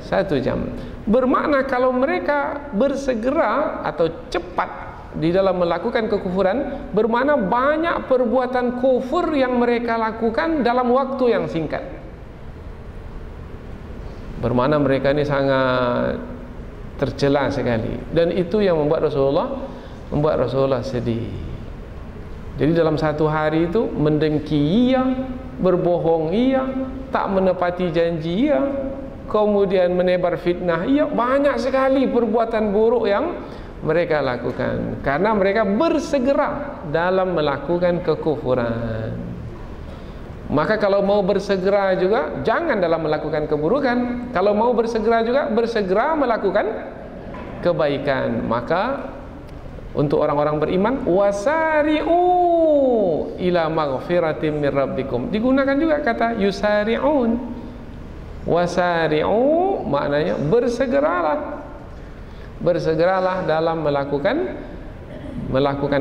1 jam. Bermakna kalau mereka bersegera atau cepat di dalam melakukan kekufuran, bermakna banyak perbuatan kufur yang mereka lakukan dalam waktu yang singkat. Bermakna mereka ini sangat tercela sekali, dan itu yang membuat Rasulullah sedih. Jadi dalam 1 hari itu mendengki iya, berbohong iya, tak menepati janji iya, kemudian menebar fitnah iya, banyak sekali perbuatan buruk yang mereka lakukan karena mereka bersegera dalam melakukan kekufuran. Maka kalau mau bersegera juga, jangan dalam melakukan keburukan. Kalau mau bersegera juga, bersegera melakukan kebaikan. Maka untuk orang-orang beriman, wasari'u ila maghfiratin min rabbikum. Digunakan juga kata yusari'un. Wasari'u maknanya bersegeralah. Bersegeralah dalam melakukan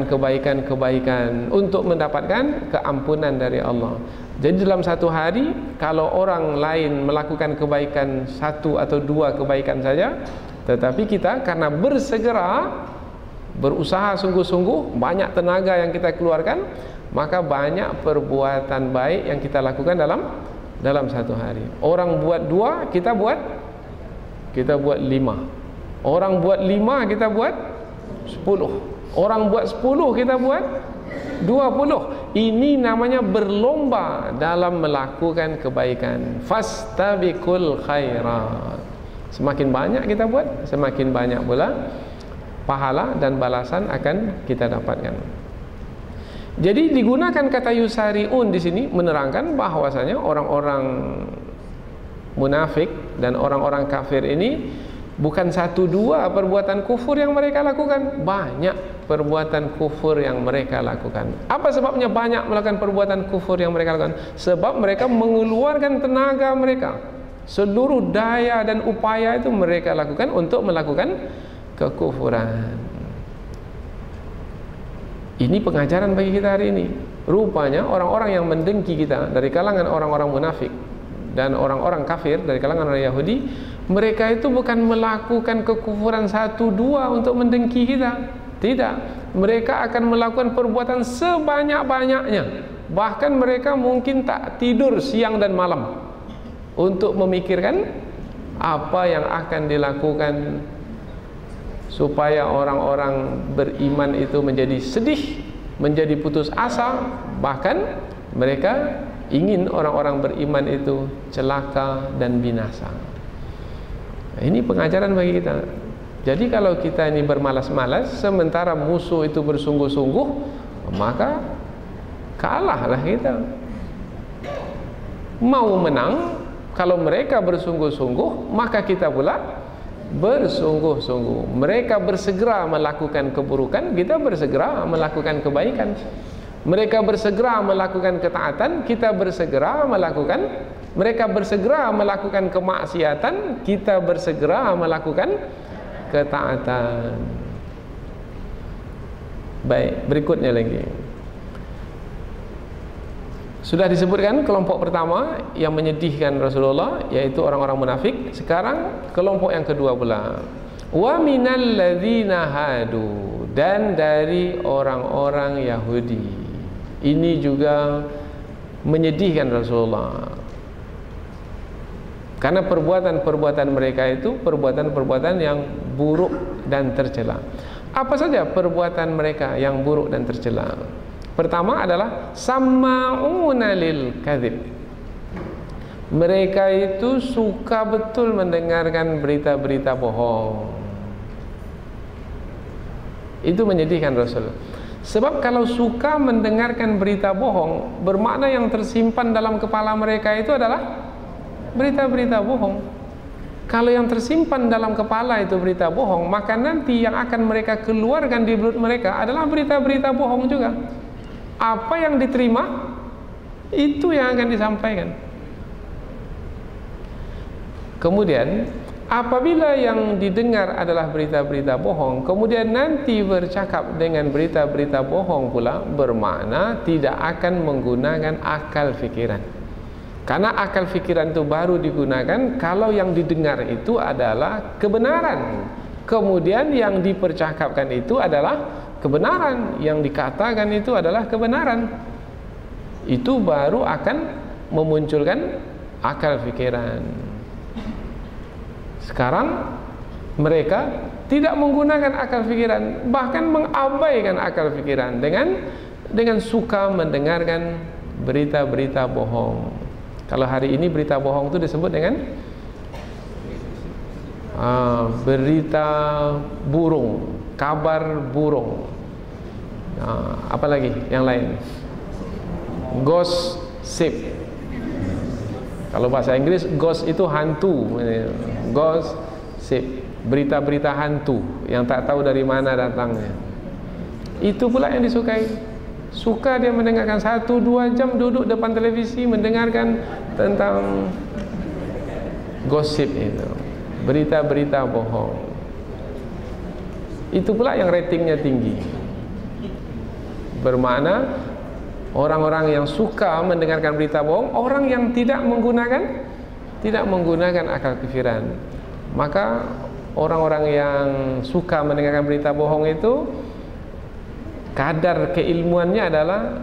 kebaikan-kebaikan untuk mendapatkan keampunan dari Allah. Jadi dalam 1 hari, kalau orang lain melakukan kebaikan 1 atau 2 kebaikan saja, tetapi kita karena bersegera, berusaha sungguh-sungguh, banyak tenaga yang kita keluarkan, maka banyak perbuatan baik yang kita lakukan dalam 1 hari. Orang buat 2, kita buat 5. Orang buat 5, kita buat 10. Orang buat 10, kita buat 20. Ini namanya berlomba dalam melakukan kebaikan. Fastabiqul khairat. Semakin banyak kita buat, semakin banyak pula pahala dan balasan akan kita dapatkan. Jadi digunakan kata yusari'un di sini menerangkan bahwasanya orang-orang munafik dan orang-orang kafir ini bukan 1-2 perbuatan kufur yang mereka lakukan, banyak perbuatan kufur yang mereka lakukan. Apa sebabnya banyak melakukan perbuatan kufur yang mereka lakukan? Sebab mereka mengeluarkan tenaga mereka, seluruh daya dan upaya itu mereka lakukan untuk melakukan kekufuran. Ini pengajaran bagi kita hari ini. Rupanya orang-orang yang mendengki kita dari kalangan orang-orang munafik dan orang-orang kafir dari kalangan orang Yahudi, mereka itu bukan melakukan kekufuran 1-2 untuk mendengki kita. Tidak, mereka akan melakukan perbuatan sebanyak-banyaknya. Bahkan mereka mungkin tak tidur siang dan malam untuk memikirkan apa yang akan dilakukan supaya orang-orang beriman itu menjadi sedih, menjadi putus asa. Bahkan mereka ingin orang-orang beriman itu celaka dan binasa. Ini pengajaran bagi kita. Jadi kalau kita ini bermalas-malas sementara musuh itu bersungguh-sungguh, maka kalahlah kita. Mau menang, kalau mereka bersungguh-sungguh, maka kita pula bersungguh-sungguh. Mereka bersegera melakukan keburukan, kita bersegera melakukan kebaikan. Mereka bersegera melakukan ketaatan, kita bersegera melakukan. Mereka bersegera melakukan kemaksiatan, kita bersegera melakukan ketaatan. Baik, berikutnya lagi. Sudah disebutkan kelompok pertama yang menyedihkan Rasulullah, yaitu orang-orang munafik. Sekarang kelompok yang kedua pula. Wa minal ladzina hadu, dan dari orang-orang Yahudi. Ini juga menyedihkan Rasulullah. Karena perbuatan-perbuatan mereka itu perbuatan-perbuatan yang buruk dan tercela. Apa saja perbuatan mereka yang buruk dan tercela? Pertama adalah samma'una lil kadzib. Mereka itu suka betul mendengarkan berita-berita bohong. Itu menyedihkan Rasul. Sebab kalau suka mendengarkan berita bohong, bermakna yang tersimpan dalam kepala mereka itu adalah berita-berita bohong. Kalau yang tersimpan dalam kepala itu berita bohong, maka nanti yang akan mereka keluarkan di mulut mereka adalah berita-berita bohong juga. Apa yang diterima, itu yang akan disampaikan. Kemudian apabila yang didengar adalah berita-berita bohong, kemudian nanti bercakap dengan berita-berita bohong pula, bermakna tidak akan menggunakan akal fikiran. Karena akal fikiran itu baru digunakan kalau yang didengar itu adalah kebenaran. Kemudian yang dipercakapkan itu adalah kebenaran, yang dikatakan itu adalah kebenaran. Itu baru akan memunculkan akal fikiran. Sekarang mereka tidak menggunakan akal fikiran, bahkan mengabaikan akal fikiran dengan suka mendengarkan berita-berita bohong. Kalau hari ini berita bohong itu disebut dengan berita burung, kabar burung. Apa lagi yang lain? Gossip. Kalau bahasa Inggris, ghost itu hantu. Gossip, berita-berita hantu yang tak tahu dari mana datangnya. Itu pula yang disukai. Suka dia mendengarkan 1-2 jam duduk depan televisi mendengarkan tentang gosip itu, berita-berita bohong. Itu pula yang ratingnya tinggi. Bermakna orang-orang yang suka mendengarkan berita bohong, orang yang tidak menggunakan akal pikiran. Maka orang-orang yang suka mendengarkan berita bohong itu kadar keilmuannya adalah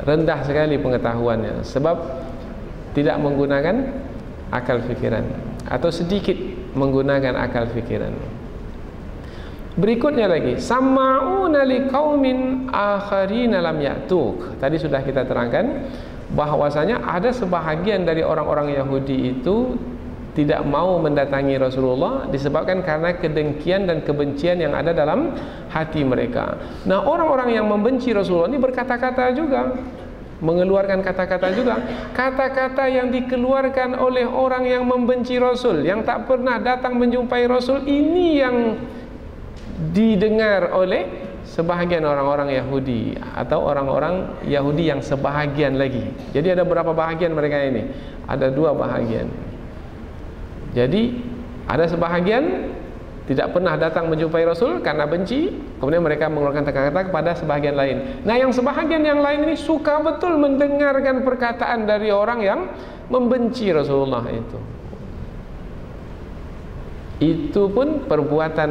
rendah sekali pengetahuannya, sebab tidak menggunakan akal fikiran atau sedikit menggunakan akal fikiran. Berikutnya lagi, sama'una liqaumin akharina lam ya'tuk. Tadi sudah kita terangkan bahwasanya ada sebahagian dari orang-orang Yahudi itu tidak mau mendatangi Rasulullah disebabkan karena kedengkian dan kebencian yang ada dalam hati mereka. Nah, orang-orang yang membenci Rasulullah ini berkata-kata juga, mengeluarkan kata-kata juga. Kata-kata yang dikeluarkan oleh orang yang membenci Rasul, yang tak pernah datang menjumpai Rasul, ini yang didengar oleh sebahagian orang-orang Yahudi atau orang-orang Yahudi yang sebahagian lagi. Jadi ada berapa bahagian mereka ini? Ada 2 bahagian. Jadi ada sebahagian tidak pernah datang menjumpai Rasul karena benci, kemudian mereka mengeluarkan kata-kata kepada sebahagian lain. Nah, yang sebahagian yang lain ini suka betul mendengarkan perkataan dari orang yang membenci Rasulullah itu. Itu pun perbuatan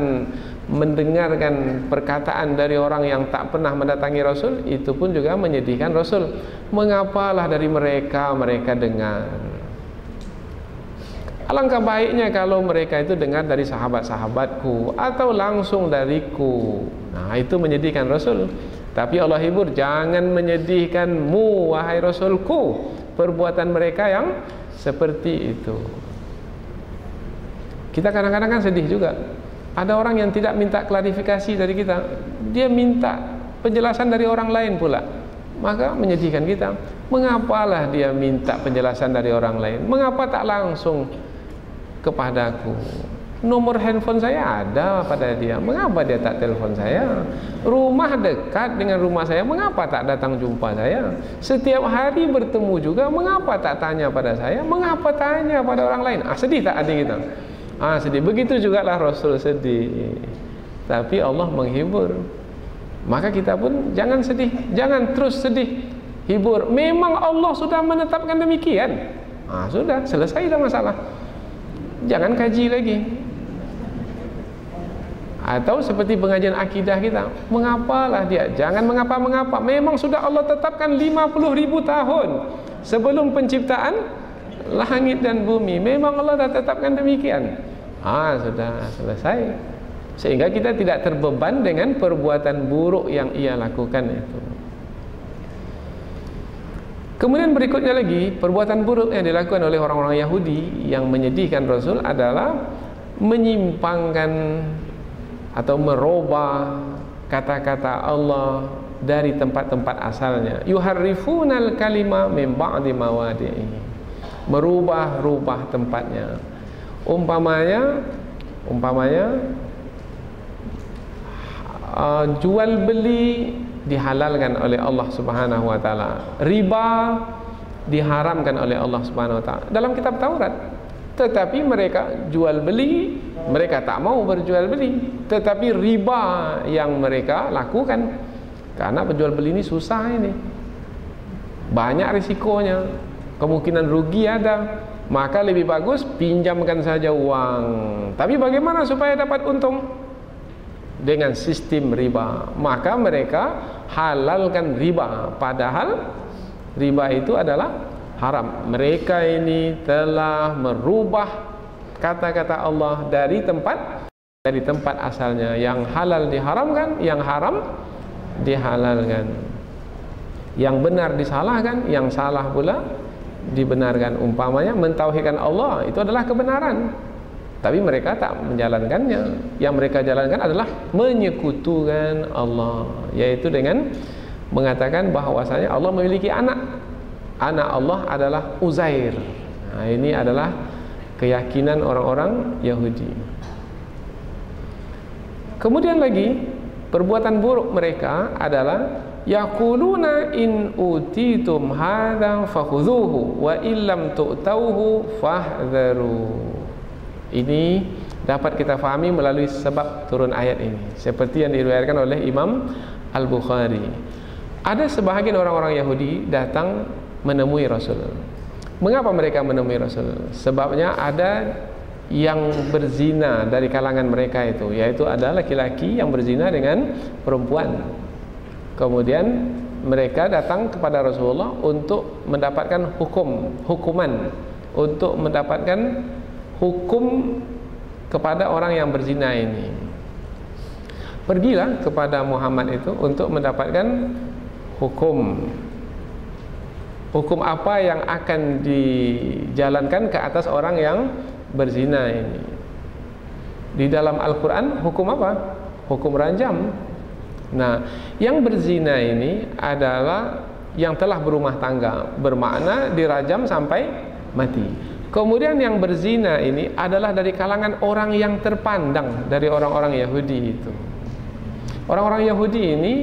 mendengarkan perkataan dari orang yang tak pernah mendatangi Rasul, itu pun juga menyedihkan Rasul. Mengapalah dari mereka dengar. Alangkah baiknya kalau mereka itu dengar dari sahabat-sahabatku atau langsung dariku. Nah, itu menyedihkan Rasul. Tapi Allah hibur, jangan menyedihkanmu wahai Rasulku, perbuatan mereka yang seperti itu. Kita kadang-kadang kan sedih juga. Ada orang yang tidak minta klarifikasi dari kita, dia minta penjelasan dari orang lain pula. Maka menyedihkan kita. Mengapalah dia minta penjelasan dari orang lain? Mengapa tak langsung kepadaku? Nomor handphone saya ada pada dia, mengapa dia tak telepon saya? Rumah dekat dengan rumah saya, mengapa tak datang jumpa saya? Setiap hari bertemu juga, mengapa tak tanya pada saya? Mengapa tanya pada orang lain? Sedih tak hati kita? Sedih. Begitu juga lah Rasul sedih. Tapi Allah menghibur. Maka kita pun jangan sedih, jangan terus sedih. Hibur. Memang Allah sudah menetapkan demikian. Sudah, selesai dah masalah. Jangan kaji lagi. Atau seperti pengajian akidah kita, mengapalah dia? Jangan mengapa-mengapa. Memang sudah Allah tetapkan 50.000 tahun sebelum penciptaan langit dan bumi. Memang Allah dah tetapkan demikian. Sudah selesai. Sehingga kita tidak terbeban dengan perbuatan buruk yang ia lakukan itu. Kemudian berikutnya lagi, perbuatan buruk yang dilakukan oleh orang-orang Yahudi yang menyedihkan Rasul adalah menyimpangkan atau merubah kata-kata Allah dari tempat-tempat asalnya. Yuharrifunal kalima min ba'di mawadi'i. Merubah-rubah tempatnya. Umpamanya jual beli dihalalkan oleh Allah Subhanahu wa taala. Riba diharamkan oleh Allah Subhanahu wa taala dalam kitab Taurat. Tetapi mereka jual beli, mereka tak mau berjual beli, tetapi riba yang mereka lakukan. Karena penjual beli ini susah ini, banyak risikonya, kemungkinan rugi ada. Maka lebih bagus pinjamkan saja uang. Tapi bagaimana supaya dapat untung? Dengan sistem riba. Maka mereka halalkan riba, padahal riba itu adalah haram. Mereka ini telah merubah kata-kata Allah dari tempat asalnya. Yang halal diharamkan, yang haram dihalalkan, yang benar disalahkan, yang salah pula dibenarkan. Umpamanya mentauhidkan Allah itu adalah kebenaran, tapi mereka tak menjalankannya. Yang mereka jalankan adalah menyekutukan Allah, yaitu dengan mengatakan bahwasanya Allah memiliki anak. Anak Allah adalah Uzair. Ini adalah keyakinan orang-orang Yahudi. Kemudian lagi, perbuatan buruk mereka adalah yaquluna in utitum hadza fakhudhuhu wa illam tu'tauhu fahdharu. Ini dapat kita fahami melalui sebab turun ayat ini, seperti yang diriwayatkan oleh Imam Al-Bukhari. Ada sebahagian orang-orang Yahudi datang menemui Rasul. Mengapa mereka menemui Rasul? Sebabnya ada yang berzina dari kalangan mereka itu, yaitu ada laki-laki yang berzina dengan perempuan. Kemudian mereka datang kepada Rasulullah untuk mendapatkan hukuman, untuk mendapatkan hukum kepada orang yang berzina ini. Pergilah kepada Muhammad itu untuk mendapatkan hukum apa yang akan dijalankan ke atas orang yang berzina ini. Di dalam Al-Quran hukum apa? Hukum rajam. Nah, yang berzina ini adalah yang telah berumah tangga, bermakna dirajam sampai mati. Kemudian yang berzina ini adalah dari kalangan orang yang terpandang dari orang-orang Yahudi itu. Orang-orang Yahudi ini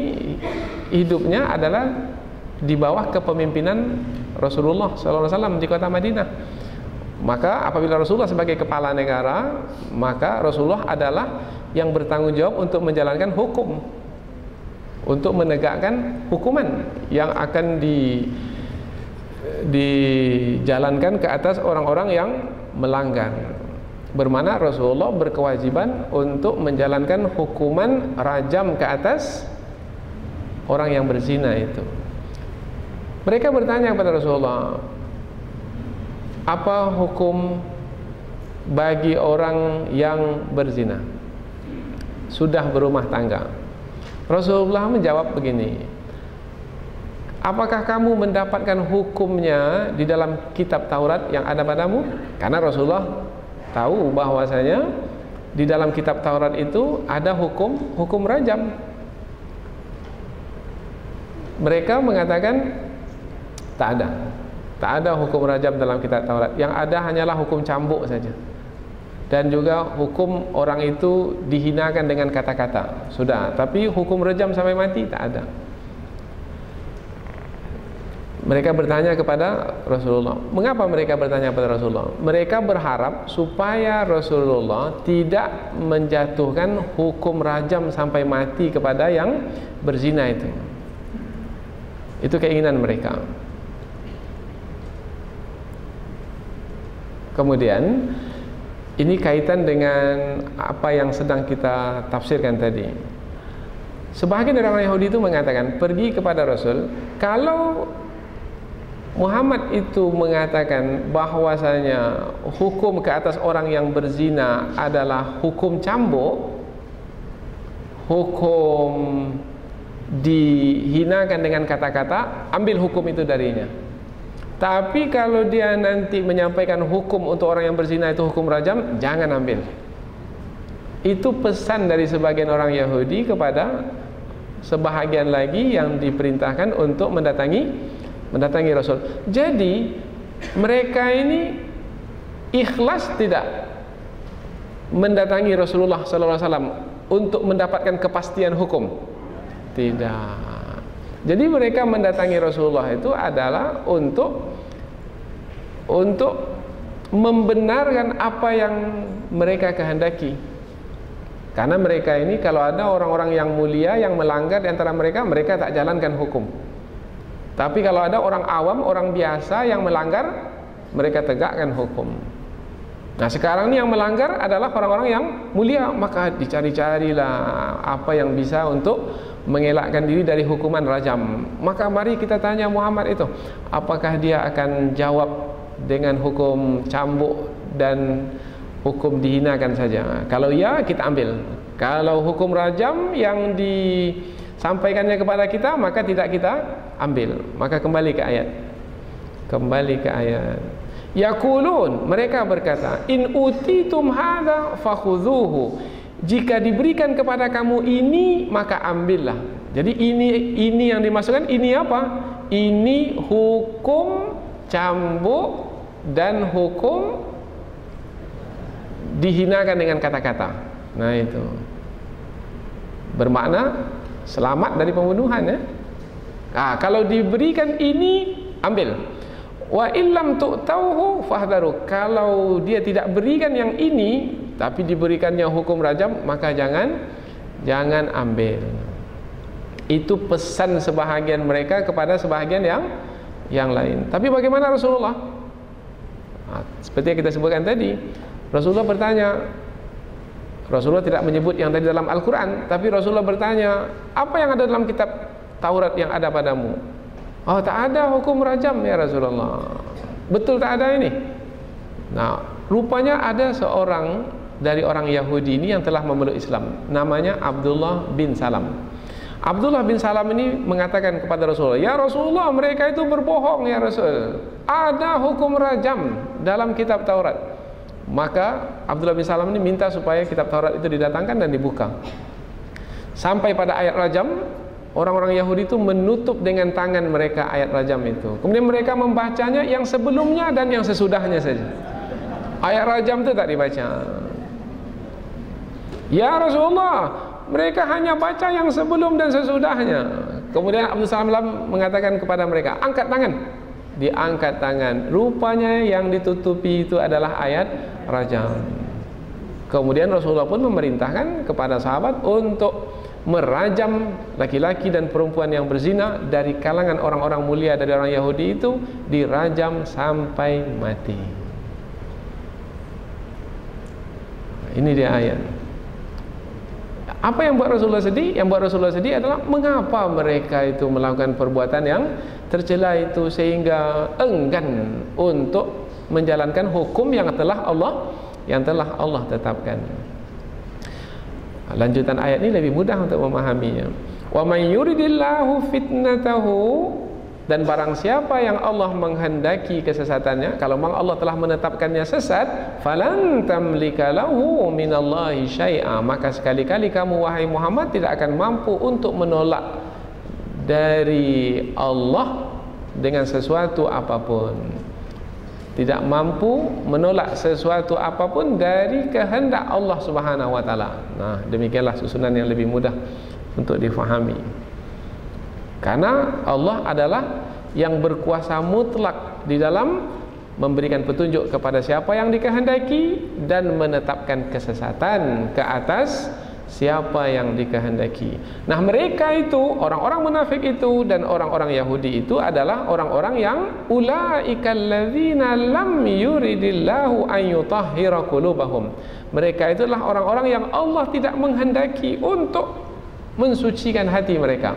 hidupnya adalah di bawah kepemimpinan Rasulullah SAW di kota Madinah. Maka apabila Rasulullah sebagai kepala negara, maka Rasulullah adalah yang bertanggung jawab untuk menjalankan hukum, untuk menegakkan hukuman yang akan dijalankan ke atas orang-orang yang melanggar. Bermakna Rasulullah berkewajiban untuk menjalankan hukuman rajam ke atas orang yang berzina itu. Mereka bertanya kepada Rasulullah, apa hukum bagi orang yang berzina, sudah berumah tangga? Rasulullah menjawab begini, apakah kamu mendapatkan hukumnya di dalam kitab Taurat yang ada padamu? Karena Rasulullah tahu bahwasanya di dalam kitab Taurat itu ada hukum rajam. Mereka mengatakan tak ada hukum rajam dalam kitab Taurat. Yang ada hanyalah hukum cambuk saja, dan juga hukum orang itu dihinakan dengan kata-kata, sudah. Tapi hukum rajam sampai mati tak ada. Mereka bertanya kepada Rasulullah. Mengapa mereka bertanya kepada Rasulullah? Mereka berharap supaya Rasulullah tidak menjatuhkan hukum rajam sampai mati kepada yang berzina itu. Itu keinginan mereka. Kemudian Ini kaitan dengan apa yang sedang kita tafsirkan tadi. Sebahagian dari orang Yahudi itu mengatakan, pergi kepada Rasul, kalau Muhammad itu mengatakan bahwasanya hukum ke atas orang yang berzina adalah hukum cambuk, hukum dihinakan dengan kata-kata, ambil hukum itu darinya. Tapi kalau dia nanti menyampaikan hukum untuk orang yang berzina itu hukum rajam, jangan ambil. Itu pesan dari sebagian orang Yahudi kepada sebahagian lagi yang diperintahkan untuk mendatangi Rasul. Jadi mereka ini ikhlas tidak mendatangi Rasulullah SAW untuk mendapatkan kepastian hukum? Tidak. Jadi mereka mendatangi Rasulullah itu adalah untuk membenarkan apa yang mereka kehendaki. Karena mereka ini kalau ada orang-orang yang mulia yang melanggar di antara mereka, mereka tak jalankan hukum. Tapi kalau ada orang awam, orang biasa yang melanggar, mereka tegakkan hukum. Nah sekarang ini yang melanggar adalah orang-orang yang mulia, maka dicari-carilah apa yang bisa untuk mengelakkan diri dari hukuman rajam. Maka mari kita tanya Muhammad itu, apakah dia akan jawab dengan hukum cambuk dan hukum dihinakan saja? Kalau ya, kita ambil. Kalau hukum rajam yang disampaikannya kepada kita, maka tidak kita ambil. Maka kembali ke ayat. Yaqulun, mereka berkata, in utitum hadza fakhudhuhu. Jika diberikan kepada kamu ini, maka ambillah. Jadi ini yang dimasukkan, ini apa? Ini hukum cambuk dan hukum dihinakan dengan kata-kata. Nah itu bermakna selamat dari pembunuhan ya. Nah, kalau diberikan ini, ambil. Wa illam tu'tauhu fahdharu. Kalau dia tidak berikan yang ini tapi diberikannya hukum rajam, maka jangan ambil. Itu pesan sebahagian mereka kepada sebahagian yang lain. Tapi bagaimana Rasulullah? Nah, seperti yang kita sebutkan tadi, Rasulullah bertanya. Rasulullah tidak menyebut yang tadi dalam Al-Quran, tapi Rasulullah bertanya, apa yang ada dalam kitab Taurat yang ada padamu? Oh, tak ada hukum rajam ya Rasulullah. Betul tak ada ini? Nah, rupanya ada seorang dari orang Yahudi ini yang telah memeluk Islam, namanya Abdullah bin Salam. Abdullah bin Salam ini mengatakan kepada Rasulullah, ya Rasulullah, mereka itu berbohong ya Rasul, ada hukum rajam dalam kitab Taurat. Maka Abdullah bin Salam ini minta supaya kitab Taurat itu didatangkan dan dibuka. Sampai pada ayat rajam, orang-orang Yahudi itu menutup dengan tangan mereka ayat rajam itu. Kemudian mereka membacanya yang sebelumnya dan yang sesudahnya saja. Ayat rajam itu tak dibaca. Ya Rasulullah, mereka hanya baca yang sebelum dan sesudahnya. Kemudian Abdullah Salam mengatakan kepada mereka, angkat tangan. Diangkat tangan. Rupanya yang ditutupi itu adalah ayat rajam. Kemudian Rasulullah pun memerintahkan kepada sahabat untuk merajam laki-laki dan perempuan yang berzina dari kalangan orang-orang mulia dari orang Yahudi itu, dirajam sampai mati. Ini dia ayat. Apa yang buat Rasulullah sedih? Yang buat Rasulullah sedih adalah mengapa mereka itu melakukan perbuatan yang tercela itu sehingga enggan untuk menjalankan hukum yang telah Allah tetapkan. Lanjutan ayat ini lebih mudah untuk memahaminya. Wa may yuridillahu fitnatahu, dan barang siapa yang Allah menghendaki kesesatannya, kalau memang Allah telah menetapkannya sesat, falan tamlika lahu minallahi syai'a, maka sekali-kali kamu wahai Muhammad tidak akan mampu untuk menolak dari Allah dengan sesuatu apapun. Tidak mampu menolak sesuatu apapun dari kehendak Allah Subhanahu wa taala. Nah, demikianlah susunan yang lebih mudah untuk difahami. Karena Allah adalah yang berkuasa mutlak di dalam memberikan petunjuk kepada siapa yang dikehendaki dan menetapkan kesesatan ke atas siapa yang dikehendaki. Nah, mereka itu, orang-orang munafik itu dan orang-orang Yahudi itu adalah orang-orang yang ulaikal ladzina lam yuridillahu an yutahhira qulubahum. Mereka itulah orang-orang yang Allah tidak menghendaki untuk mensucikan hati mereka.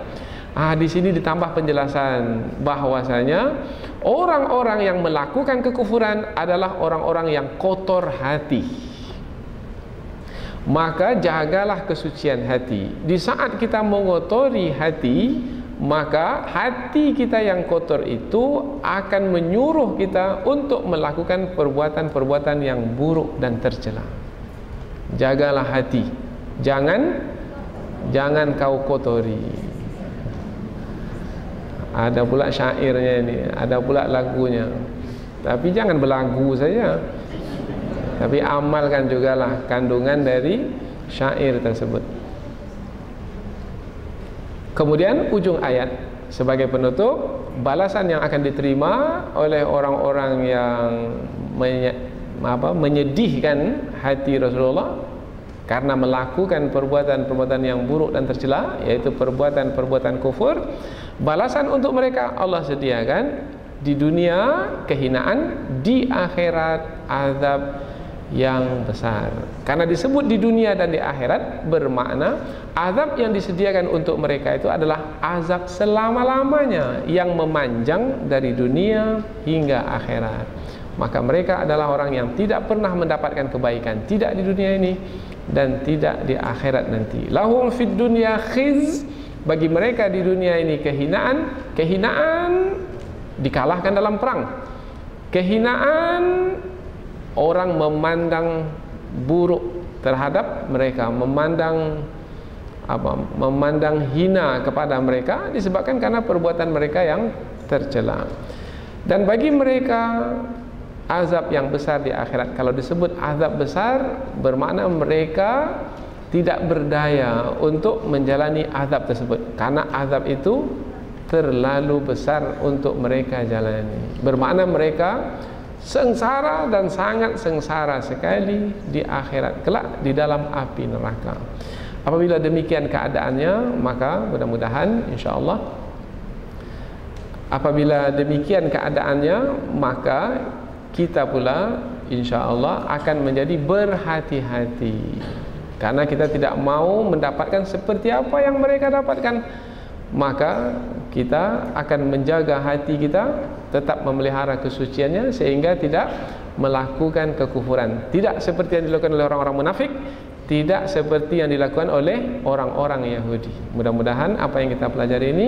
Di sini ditambah penjelasan bahwasanya orang-orang yang melakukan kekufuran adalah orang-orang yang kotor hati. Maka jagalah kesucian hati. Di saat kita mengotori hati, maka hati kita yang kotor itu akan menyuruh kita untuk melakukan perbuatan-perbuatan yang buruk dan tercela. Jagalah hati. Jangan kau kotori. Ada pula syairnya ini, ada pula lagunya. Tapi jangan berlagu saja, tapi amalkan jugalah kandungan dari syair tersebut. Kemudian ujung ayat sebagai penutup, balasan yang akan diterima oleh orang-orang yang menyedihkan hati Rasulullah karena melakukan perbuatan-perbuatan yang buruk dan tercela, yaitu perbuatan-perbuatan kufur. Balasan untuk mereka Allah sediakan di dunia kehinaan, di akhirat azab yang besar. Karena disebut di dunia dan di akhirat bermakna azab yang disediakan untuk mereka itu adalah azab selama-lamanya yang memanjang dari dunia hingga akhirat. Maka mereka adalah orang yang tidak pernah mendapatkan kebaikan, tidak di dunia ini dan tidak di akhirat nanti. Lahum fid dunya khiz, bagi mereka di dunia ini kehinaan dikalahkan dalam perang. Kehinaan, orang memandang buruk terhadap mereka, memandang hina kepada mereka disebabkan karena perbuatan mereka yang tercela. Dan bagi mereka azab yang besar di akhirat. Kalau disebut azab besar bermakna mereka tidak berdaya untuk menjalani azab tersebut, karena azab itu terlalu besar untuk mereka jalani. Bermakna mereka sengsara dan sangat sengsara sekali di akhirat kelak di dalam api neraka. Apabila demikian keadaannya, maka mudah-mudahan insya-Allah apabila demikian keadaannya, maka kita pula insya-Allah akan menjadi berhati-hati, karena kita tidak mau mendapatkan seperti apa yang mereka dapatkan. Maka kita akan menjaga hati kita, tetap memelihara kesuciannya sehingga tidak melakukan kekufuran. Tidak seperti yang dilakukan oleh orang-orang munafik, tidak seperti yang dilakukan oleh orang-orang Yahudi. Mudah-mudahan apa yang kita pelajari ini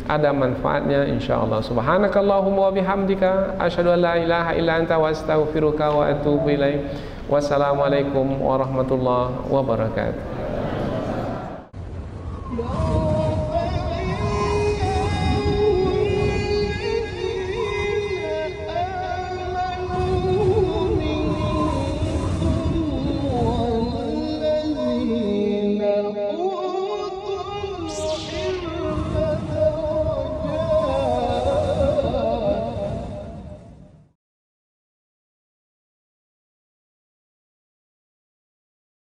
ada manfaatnya insya-Allah. Subhanakallahumma wa bihamdika asyhadu an la ilaha illa anta wa astaghfiruka wa atubu ilaik. Wassalamualaikum warahmatullahi wabarakatuh.